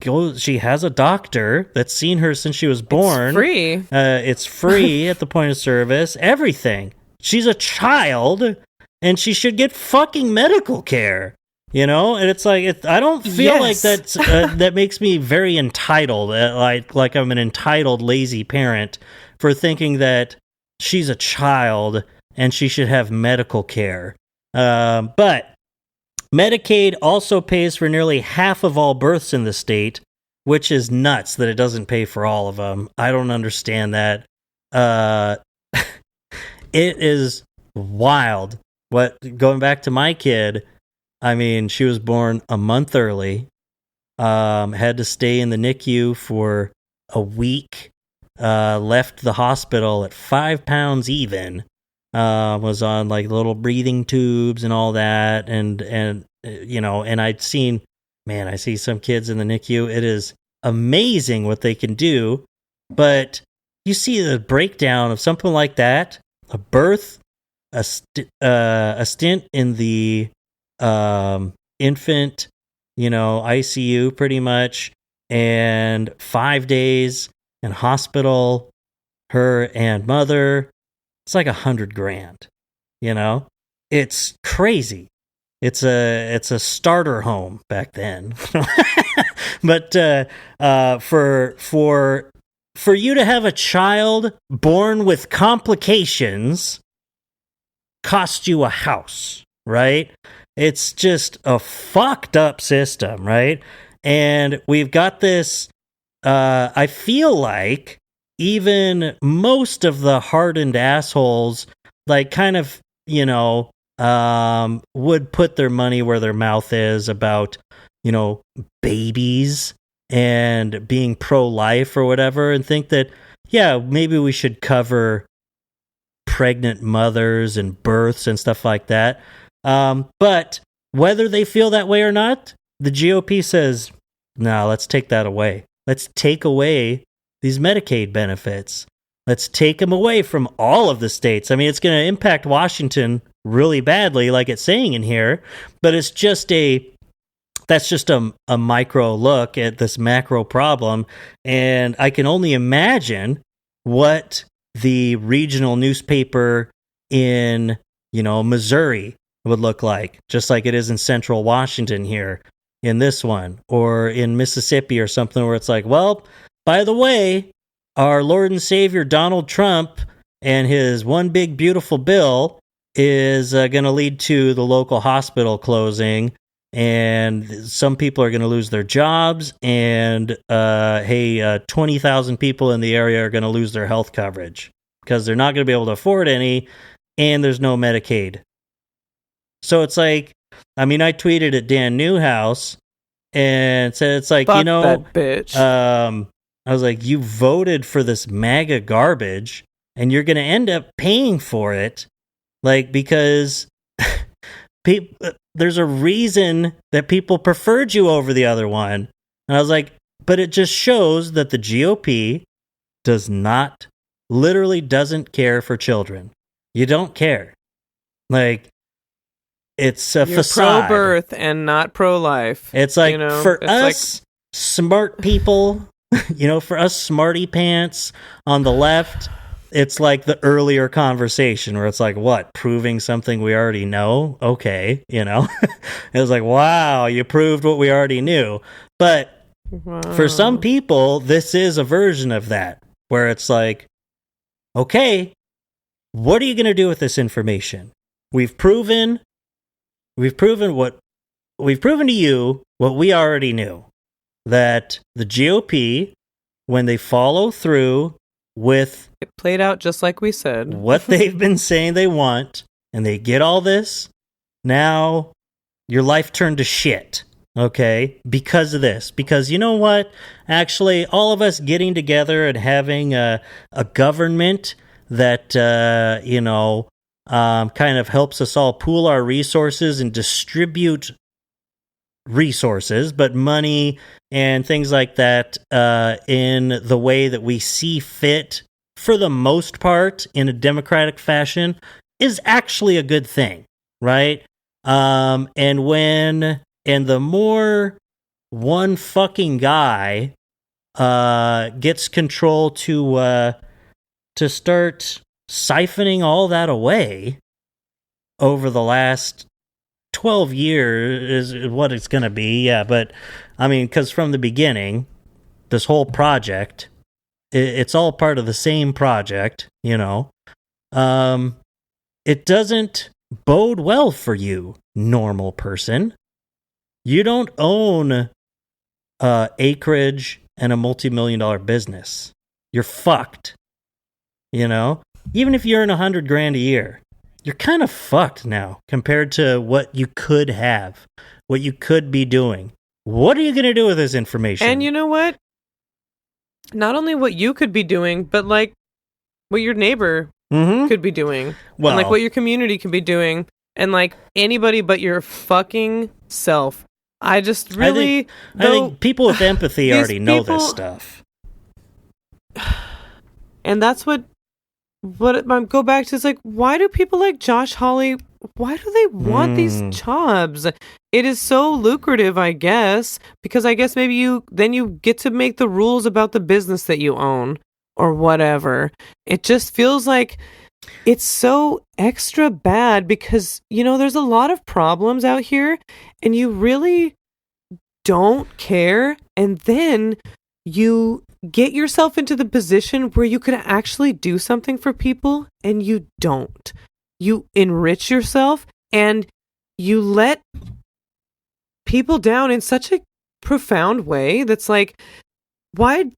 has a doctor that's seen her since she was born. It's free. It's free at the point of service. Everything. She's a child. And she should get fucking medical care, And it's like, I don't feel like that's that makes me very entitled, like I'm an entitled, lazy parent for thinking that she's a child and she should have medical care. But Medicaid also pays for nearly half of all births in the state, which is nuts that it doesn't pay for all of them. I don't understand that. It is wild. Going back to my kid, I mean, she was born a month early, had to stay in the NICU for a week, left the hospital at 5 pounds even, was on like little breathing tubes and all that. And I'd seen, I see some kids in the NICU. It is amazing what they can do. But you see the breakdown of something like that, a birth, a stint in the infant, ICU pretty much, and 5 days in hospital, her and mother. It's like $100,000, It's crazy. It's a starter home back then. But for you to have a child born with complications cost you a house, right? It's just a fucked up system, right? And we've got this, I feel like even most of the hardened assholes, like kind of, would put their money where their mouth is about, babies and being pro-life or whatever, and think that, yeah, maybe we should cover pregnant mothers and births and stuff like that. But whether they feel that way or not, the GOP says, no, let's take that away. Let's take away these Medicaid benefits. Let's take them away from all of the states. I mean, it's going to impact Washington really badly, like it's saying in here, but it's just that's just a micro look at this macro problem. And I can only imagine what the regional newspaper in, Missouri would look like, just like it is in central Washington here in this one, or in Mississippi or something, where it's like, well, by the way, our Lord and Savior Donald Trump and his one big beautiful bill is going to lead to the local hospital closing, and some people are going to lose their jobs, and 20,000 people in the area are going to lose their health coverage because they're not going to be able to afford any, and there's no Medicaid. So it's like, I mean, I tweeted at Dan Newhouse and said, it's like, Fuck that bitch. I was like, you voted for this MAGA garbage, and you're going to end up paying for it, like, because there's a reason that people preferred you over the other one. And I was like, but it just shows that the GOP literally doesn't care for children. You don't care. Like, it's a You're facade. pro-birth and not pro-life. It's like, for us smart people, for us smarty pants on the left, it's like the earlier conversation where it's like, what, proving something we already know? Okay, It was like, wow, you proved what we already knew. But for some people, this is a version of that, where it's like, okay, what are you going to do with this information? We've proven to you what we already knew, that the GOP, when they follow through with it played out just like we said, what they've been saying they want, and they get all this, now your life turned to shit, okay, because of this. Because you know what? Actually, all of us getting together and having a government that, kind of helps us all pool our resources and distribute resources, but money and things like that in the way that we see fit, for the most part, in a democratic fashion, is actually a good thing, right? And the more one fucking guy gets control to start siphoning all that away over the last 12 years is what it's going to be. Yeah, but I mean, because from the beginning, this whole project, it's all part of the same project, it doesn't bode well for you, normal person. You don't own acreage and a multi-million-dollar business. You're fucked. Even if you earn $100,000 a year, you're kind of fucked now compared to what you could have, what you could be doing. What are you going to do with this information? And you know what? Not only what you could be doing, but like what your neighbor could be doing. Well, and like what your community could be doing. And like anybody but your fucking self. I just really... I think people with empathy already know this stuff. And that's what I go back to. It's like, why do people like Josh Hawley, why do they want these jobs? It is so lucrative, I guess, because I guess maybe you get to make the rules about the business that you own or whatever. It just feels like it's so extra bad because, there's a lot of problems out here and you really don't care. And then you get yourself into the position where you could actually do something for people and you don't. you enrich yourself and you let people down in such a profound way that's like, why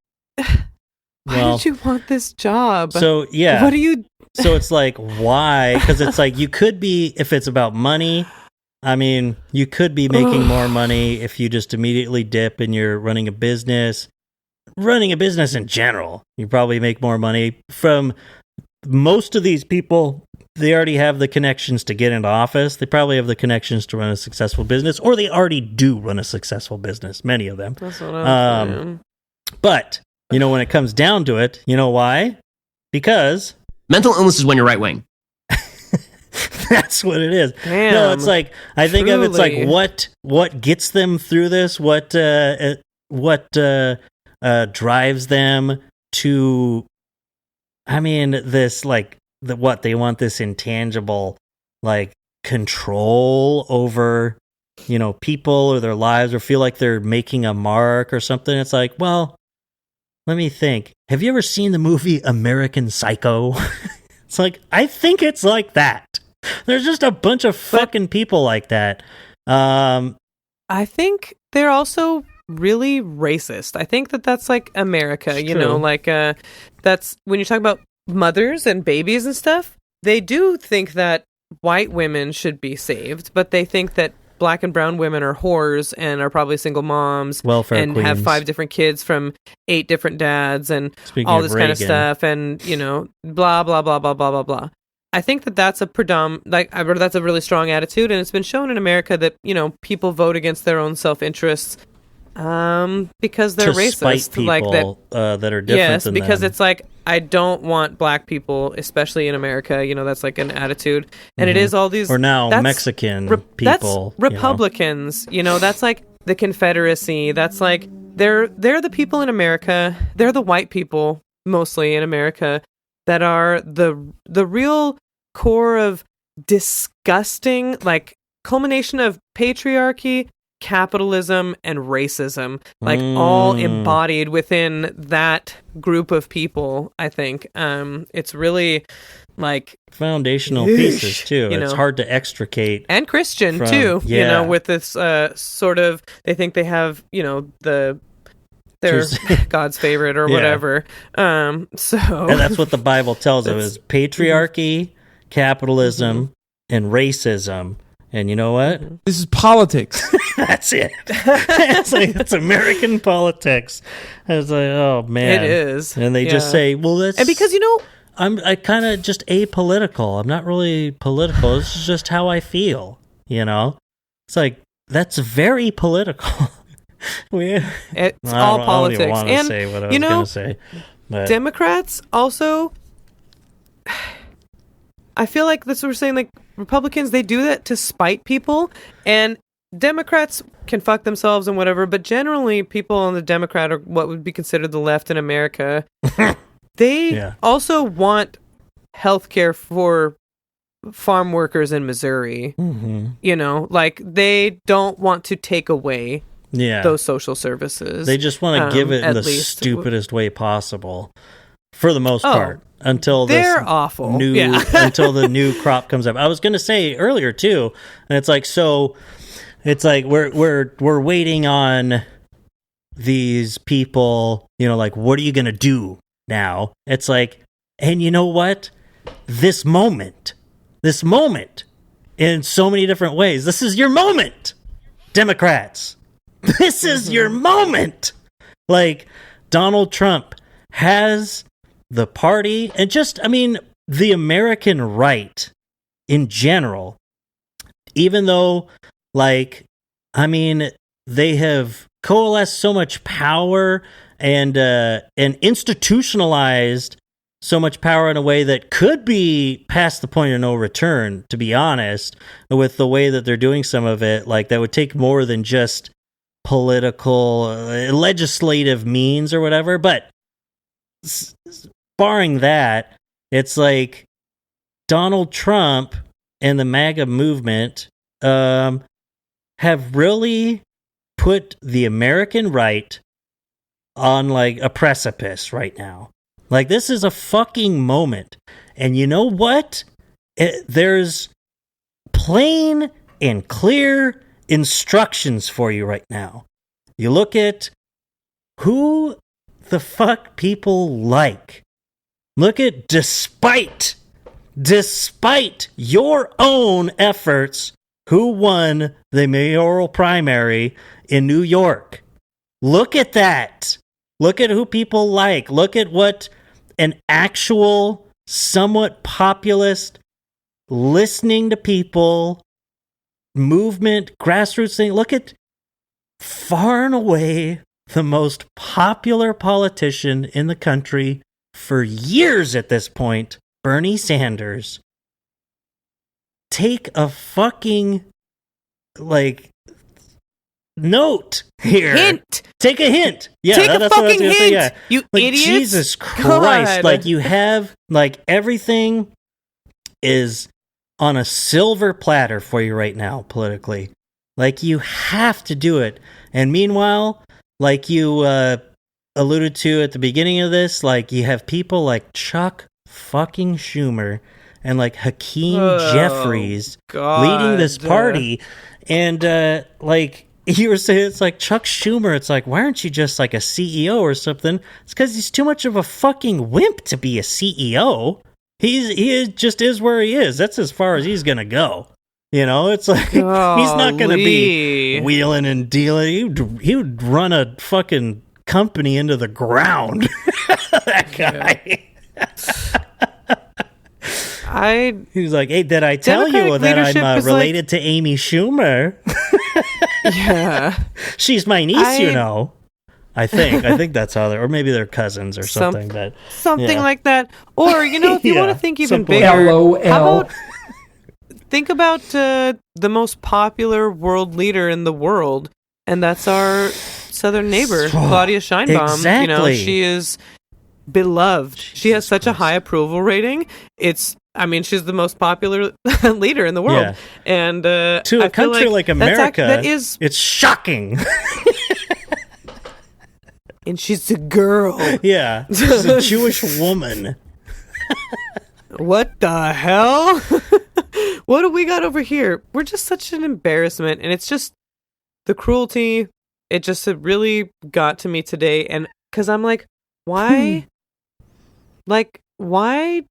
did you want this job? So, yeah. What do you... So it's like, why? Because it's like, you could be, if it's about money, I mean, you could be making more money if you just immediately dip and you're running a business. Running a business in general, you probably make more money. From most of these people, they already have the connections to get into office. They probably have the connections to run a successful business, or they already do run a successful business, many of them. That's what I'm saying. But, when it comes down to it, you know why? Because... mental illness is when you're right wing. That's what it is. Damn, no, it's like, I think truly. of it's like, what gets them through this? What drives them to, this, like, they want this intangible, like, control over, people or their lives, or feel like they're making a mark or something. It's like, well, let me think. Have you ever seen the movie American Psycho? It's like, I think it's like that. There's just a bunch of fucking people like that. I think they're also really racist. I think that's like America, that's when you talk about mothers and babies and stuff, they do think that white women should be saved, but they think that black and brown women are whores and are probably single moms, welfare and queens. have 5 different kids from 8 different dads, and Speaking all of this kind of Reagan. stuff, and blah blah blah blah blah blah blah. I think that's that's a really strong attitude, and it's been shown in America that people vote against their own self-interests because they're to racist, spite people, like that. That are different Yes, than because them. it's like, I don't want black people, especially in America. That's like an attitude, and it is all these. Or now Mexican people, That's Republicans. That's like the Confederacy. That's like they're the people in America. They're the white people mostly in America that are the real core of disgusting, like, culmination of patriarchy, capitalism, and racism, like all embodied within that group of people. I think it's really like foundational pieces too. It's hard to extricate, and Christian from, too. yeah. With this sort of, they think they have they're God's favorite or whatever. And that's what the Bible tells us: is patriarchy, capitalism, and racism. And you know what? This is politics. That's it. It's American politics. It's like, oh man, it is. And they just say, well, that's, and because I kind of just apolitical. I'm not really political. This is just how I feel. It's like, that's very political. It's all politics. I don't even want to and say what I was going to say. But Democrats also, I feel like that's what we're saying. Like, Republicans, they do that to spite people, and Democrats can fuck themselves and whatever. But generally, people on the Democrat, or what would be considered the left in America, they also want healthcare for farm workers in Missouri. Mm-hmm. Like, they don't want to take away those social services. They just want to give it in the stupidest way possible, for the most part, until they're awful. Until the new crop comes up. I was going to say earlier too, and it's like, so it's like we're waiting on these people. Like, what are you going to do now? It's like, and you know what? This moment, in so many different ways. This is your moment, Democrats. This is your moment. Like, Donald Trump has the party and just, the American right in general, even though, like, they have coalesced so much power and institutionalized so much power in a way that could be past the point of no return, to be honest, with the way that they're doing some of it. Like, that would take more than just political, legislative means or whatever. But barring that, it's like Donald Trump and the MAGA movement have really put the American right on, like, a precipice right now. Like, this is a fucking moment. And you know what? there's plain and clear instructions for you right now. You look at who the fuck people like. Look at despite your own efforts, who won the mayoral primary in New York. Look at that. Look at who people like. Look at what an actual, somewhat populist, listening to people, movement, grassroots thing. Look at far and away the most popular politician in the country for years at this point, Bernie Sanders. Take a fucking, note here. Hint. Take a hint. Yeah, Take a that's what I was fucking gonna hint. say. Yeah. You idiots. Jesus Christ. God. You have, everything is on a silver platter for you right now, politically. You have to do it. And meanwhile, you alluded to at the beginning of this, you have people like Chuck fucking Schumer and Hakeem Jeffries leading this party. And you were saying, it's Chuck Schumer. It's why aren't you just a CEO or something? It's because he's too much of a fucking wimp to be a CEO. He just is where he is. That's as far as he's gonna go. It's he's not gonna be wheeling and dealing. He would run a fucking company into the ground. That guy. He's like, hey, did I tell you that I'm related to Amy Schumer? Yeah. She's my niece, I think that's how or maybe they're cousins or something. Something like that. Or, if you want to think even bigger, LOL. think about the most popular world leader in the world, and that's our southern neighbor, Claudia Sheinbaum. Exactly. She is beloved. She has such a high approval rating. She's the most popular leader in the world. Yeah. And to a country like America, it's shocking. And she's a girl. Yeah, she's a Jewish woman. What the hell? What do we got over here? We're just such an embarrassment, and it's just the cruelty. It really got to me today, and because I'm like, why? Why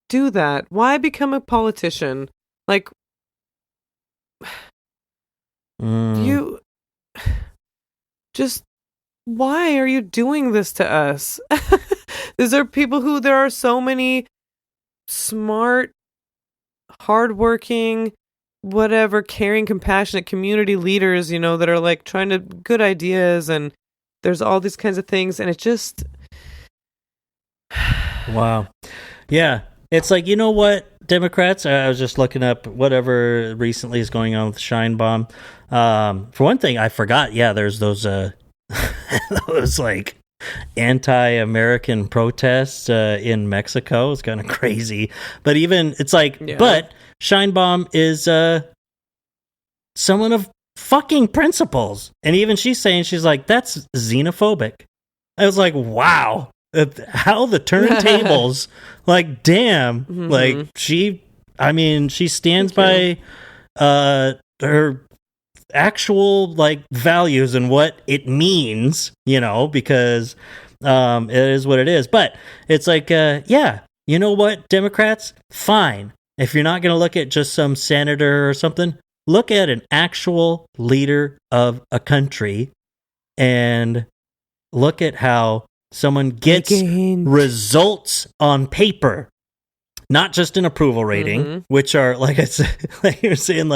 do that? Why become a politician? You just, why are you doing this to us? There are so many smart, hardworking, whatever, caring, compassionate community leaders, that are trying to good ideas, and there's all these kinds of things, and it just wow. Yeah. It's you know what, Democrats? I was just looking up whatever recently is going on with Sheinbaum. For one thing, I forgot. Yeah, there's those those anti-American protests in Mexico. It's kind of crazy. But even it's but Sheinbaum is someone of fucking principles, and even she's saying that's xenophobic. I was wow. How the turntables, damn, Mm-hmm. she stands by her actual values and what it means, because it is what it is. But it's yeah, you know what, Democrats, fine. If you're not going to look at just some senator or something, look at an actual leader of a country and look at how someone gets results on paper, not just an approval rating, which are, like I said, you're saying,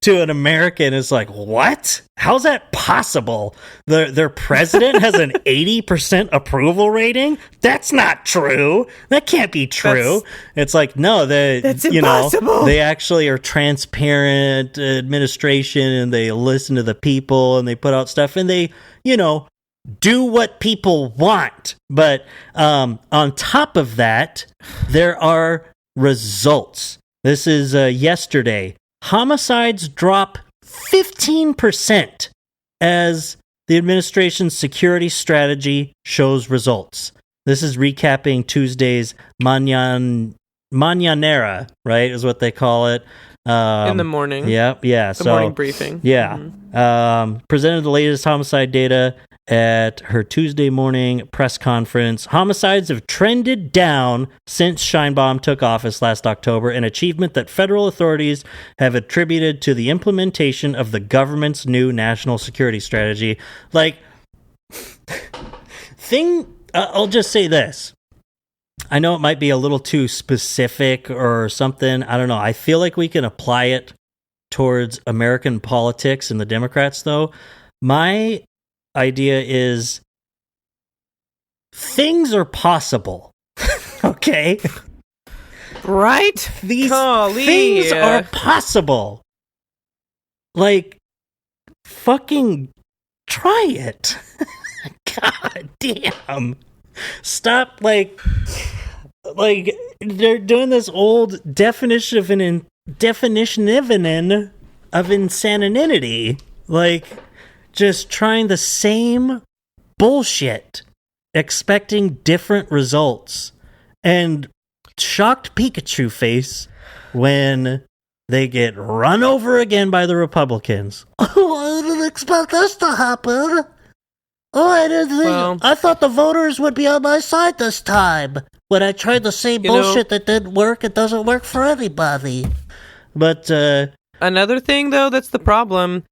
to an American, it's what? How's that possible? Their president has an 80% approval rating? That's not true. That can't be true. It's no, that's impossible. They actually are transparent administration, and they listen to the people, and they put out stuff, and they, do what people want. But on top of that, there are results. This is yesterday. Homicides drop 15% as the administration's security strategy shows results. This is recapping Tuesday's Mañana Mañanera, right, is what they call it. In the morning. Yeah. The morning briefing. Yeah. Mm-hmm. Presented the latest homicide data at her Tuesday morning press conference. Homicides have trended down since Scheinbaum took office last October, an achievement that federal authorities have attributed to the implementation of the government's new national security strategy. Like, I'll just say this. I know it might be a little too specific or something. I don't know. I feel like we can apply it towards American politics and the Democrats, though. My idea is things are possible. Okay? Right? These things are possible. Like, fucking try it. God damn. Stop, like they're doing this old definition of insanity, like just trying the same bullshit, expecting different results, and shocked Pikachu face when they get run over again by the Republicans. Oh, I didn't expect this to happen. Oh, I didn't think. I thought the voters would be on my side this time. When I tried the same bullshit that didn't work, it doesn't work for anybody. But another thing, though, that's the problem,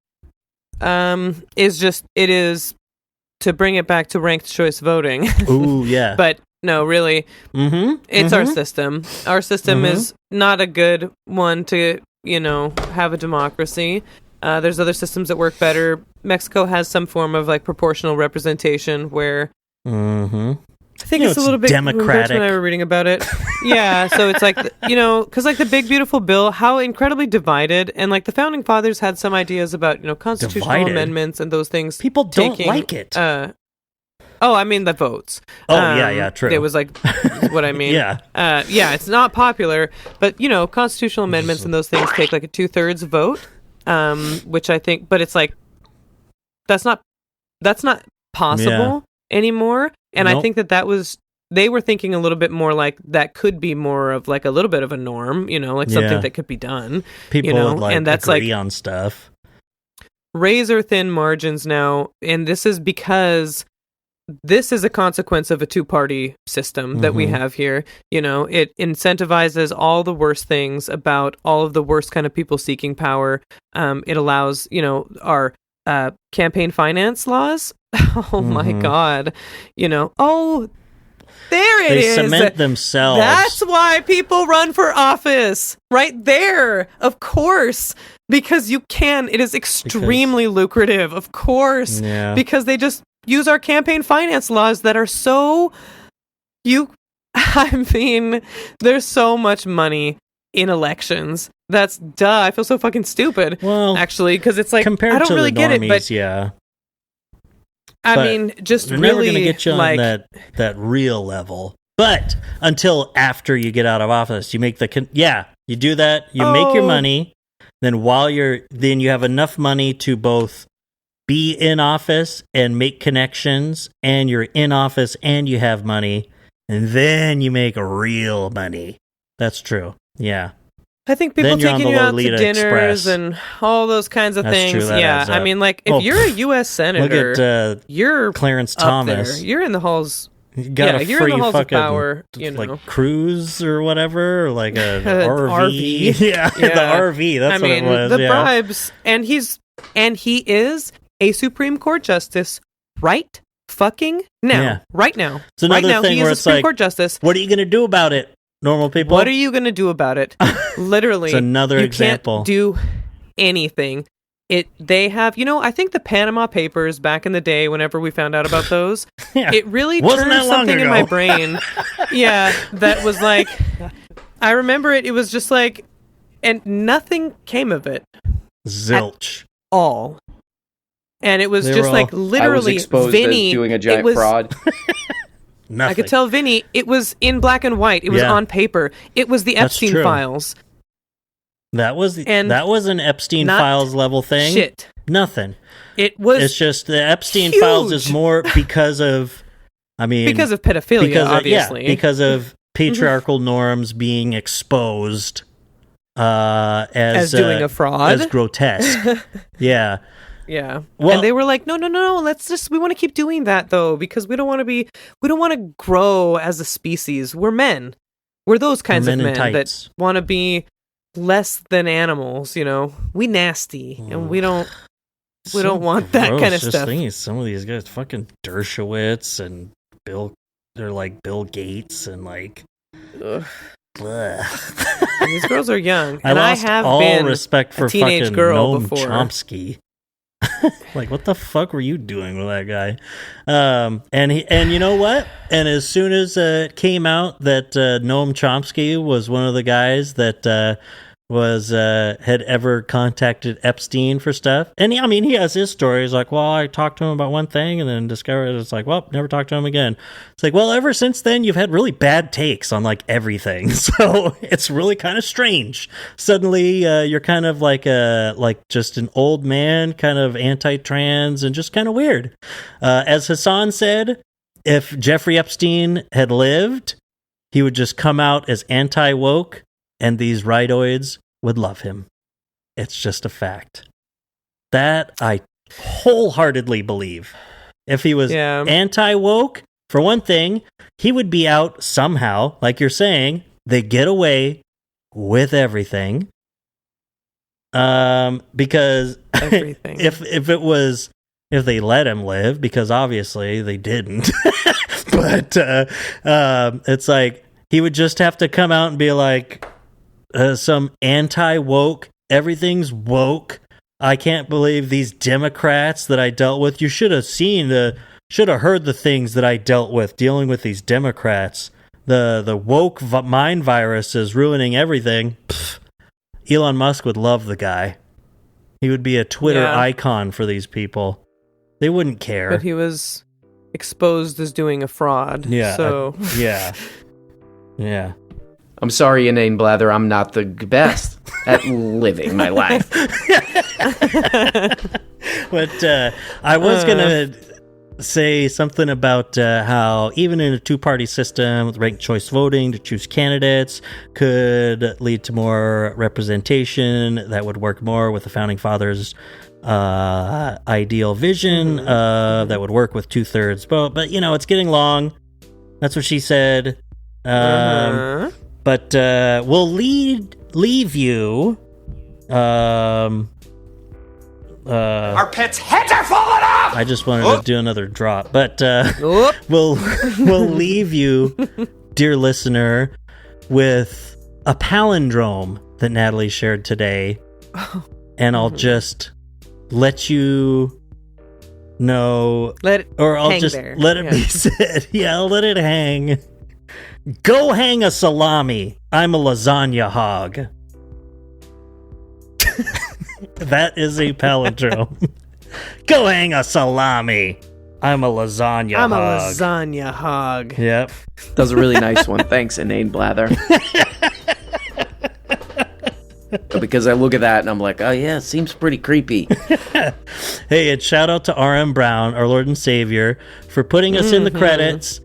is to bring it back to ranked choice voting. Ooh, yeah. But no, really, it's our system. Our system is not a good one to, have a democracy. There's other systems that work better. Mexico has some form of like proportional representation where I think it's a little bit democratic. When I were reading about it. Yeah, so it's like, because like the big beautiful bill, how incredibly divided, and like the founding fathers had some ideas about, constitutional amendments and those things. People don't like it. I mean the votes. Oh, yeah, true. It was like what I mean. Yeah. It's not popular, but constitutional amendments and those things take like a 2/3 vote. Which I think, but it's like that's not possible anymore. And I think they were thinking a little bit more like that could be more of like a little bit of a norm, like something that could be done. People would like and that's agree on stuff. Razor thin margins now, and this is because this is a consequence of a two-party system that we have here. It incentivizes all the worst things about all of the worst kind of people seeking power. It allows, our campaign finance laws. Oh my God. There it is. They cement themselves. That's why people run for office. Right there. Of course. Because you can. It is extremely lucrative. Of course. Yeah. Because they just use our campaign finance laws that are there's so much money in elections. That's duh. I feel so fucking stupid. Well, actually, because it's like, compared I don't to really the get normies, it, but yeah. I mean, just they're really never going to get you like on that real level. But until after you get out of office, you make you do that. You make your money. Then then you have enough money to both be in office and make connections, and you're in office and you have money, and then you make real money. That's true. Yeah. I think people taking you out to dinners and all those kinds of things. True, yeah. I mean, like, if you're a U.S. senator, look at, you're Clarence up Thomas. There. You're in the halls. You got a you're free in the halls fucking of power, like cruise or whatever, or like a RV. RV. Yeah, the RV. That's what it was. The bribes, and he is a Supreme Court justice right fucking now. Yeah. Right now. It's another right now, thing he where is a it's Supreme like, Court justice. What are you going to do about it, normal people? What are you going to do about it? Literally. It's another you example. Can't do anything. They have, I think the Panama Papers back in the day, whenever we found out about those, it really turned something in my brain. Yeah, that was like, I remember it. It was just like, and nothing came of it. Zilch. At all. And it was They just were like all- I was literally exposed Vinny. as doing a giant fraud. Nothing. I could tell Vinny, it was in black and white. It was on paper. It was the That's Epstein true. files. That was an Epstein not files level thing. Shit. Nothing. It was. It's just the Epstein huge. files is more because of, because of pedophilia, obviously. because of patriarchal norms being exposed as doing a fraud, as grotesque. Yeah. Yeah. Well, and they were like, no, we want to keep doing that though, because we don't want to grow as a species. We're men. We're those kinds of men that want to be less than animals, We nasty and we don't want that kind of Just stuff. thinking some of these guys, fucking Dershowitz and they're like Bill Gates and like These girls are young. I lost all been respect for a teenage fucking girl Noam before. Chomsky. Like, what the fuck were you doing with that guy? And you know what? And as soon as it came out that Noam Chomsky was one of the guys that had ever contacted Epstein for stuff, and he has his story. He's like, well, I talked to him about one thing, and then discovered it's like, well, never talked to him again. It's like, well, ever since then, you've had really bad takes on like everything, so it's really kind of strange. Suddenly, you're kind of like just an old man, kind of anti-trans, and just kind of weird. As Hassan said, if Jeffrey Epstein had lived, he would just come out as anti-woke, and these rightoids would love him. It's just a fact. That I wholeheartedly believe. If he was anti-woke, for one thing, he would be out somehow. Like you're saying, they get away with everything. Because everything. if they let him live, because obviously they didn't. But it's like he would just have to come out and be like, some anti-woke, everything's woke. I can't believe these Democrats that I dealt with. You should have heard the things that I dealt with dealing with these Democrats. The woke mind virus is ruining everything. Pfft. Elon Musk would love the guy. He would be a Twitter icon for these people. They wouldn't care. But he was exposed as doing a fraud. Yeah. So yeah. I'm sorry, inane blather. I'm not the best at living my life. But I was going to say something about how even in a two-party system with ranked choice voting to choose candidates could lead to more representation that would work more with the Founding Fathers' ideal vision that would work with 2/3 vote. But, it's getting long. That's what she said. But we'll leave you. Our pets' heads are falling off! I just wanted to do another drop, but we'll leave you, dear listener, with a palindrome that Natalie shared today, and I'll just let you know, I'll just let it be said. Yeah, I'll let it hang. Go hang a salami. I'm a lasagna hog. That is a palindrome. Go hang a salami. I'm a lasagna hog. I'm a lasagna hog. Yep. That was a really nice one. Thanks, inane blather. Because I look at that and I'm like, oh yeah, it seems pretty creepy. Hey, and shout out to R.M. Brown, our Lord and Savior, for putting us in the credits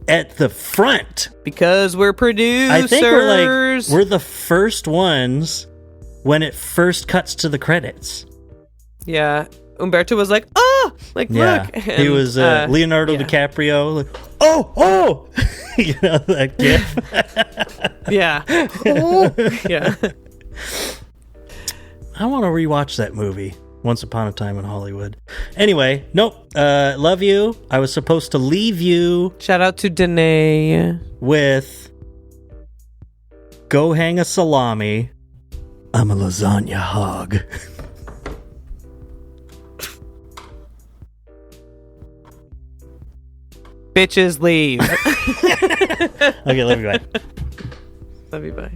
at the front. Because we're producers. I think we're the first ones when it first cuts to the credits. Yeah. Umberto was like, oh! Like, look. And, he was Leonardo DiCaprio. Like, oh! You know, that gif. Yeah. Oh. Yeah. I want to rewatch that movie, Once Upon a Time in Hollywood. Anyway, nope. Love you. I was supposed to leave you. Shout out to Danae. With Go Hang a Salami. I'm a lasagna hog. Bitches leave. Okay, love you, bye. Love you, bye.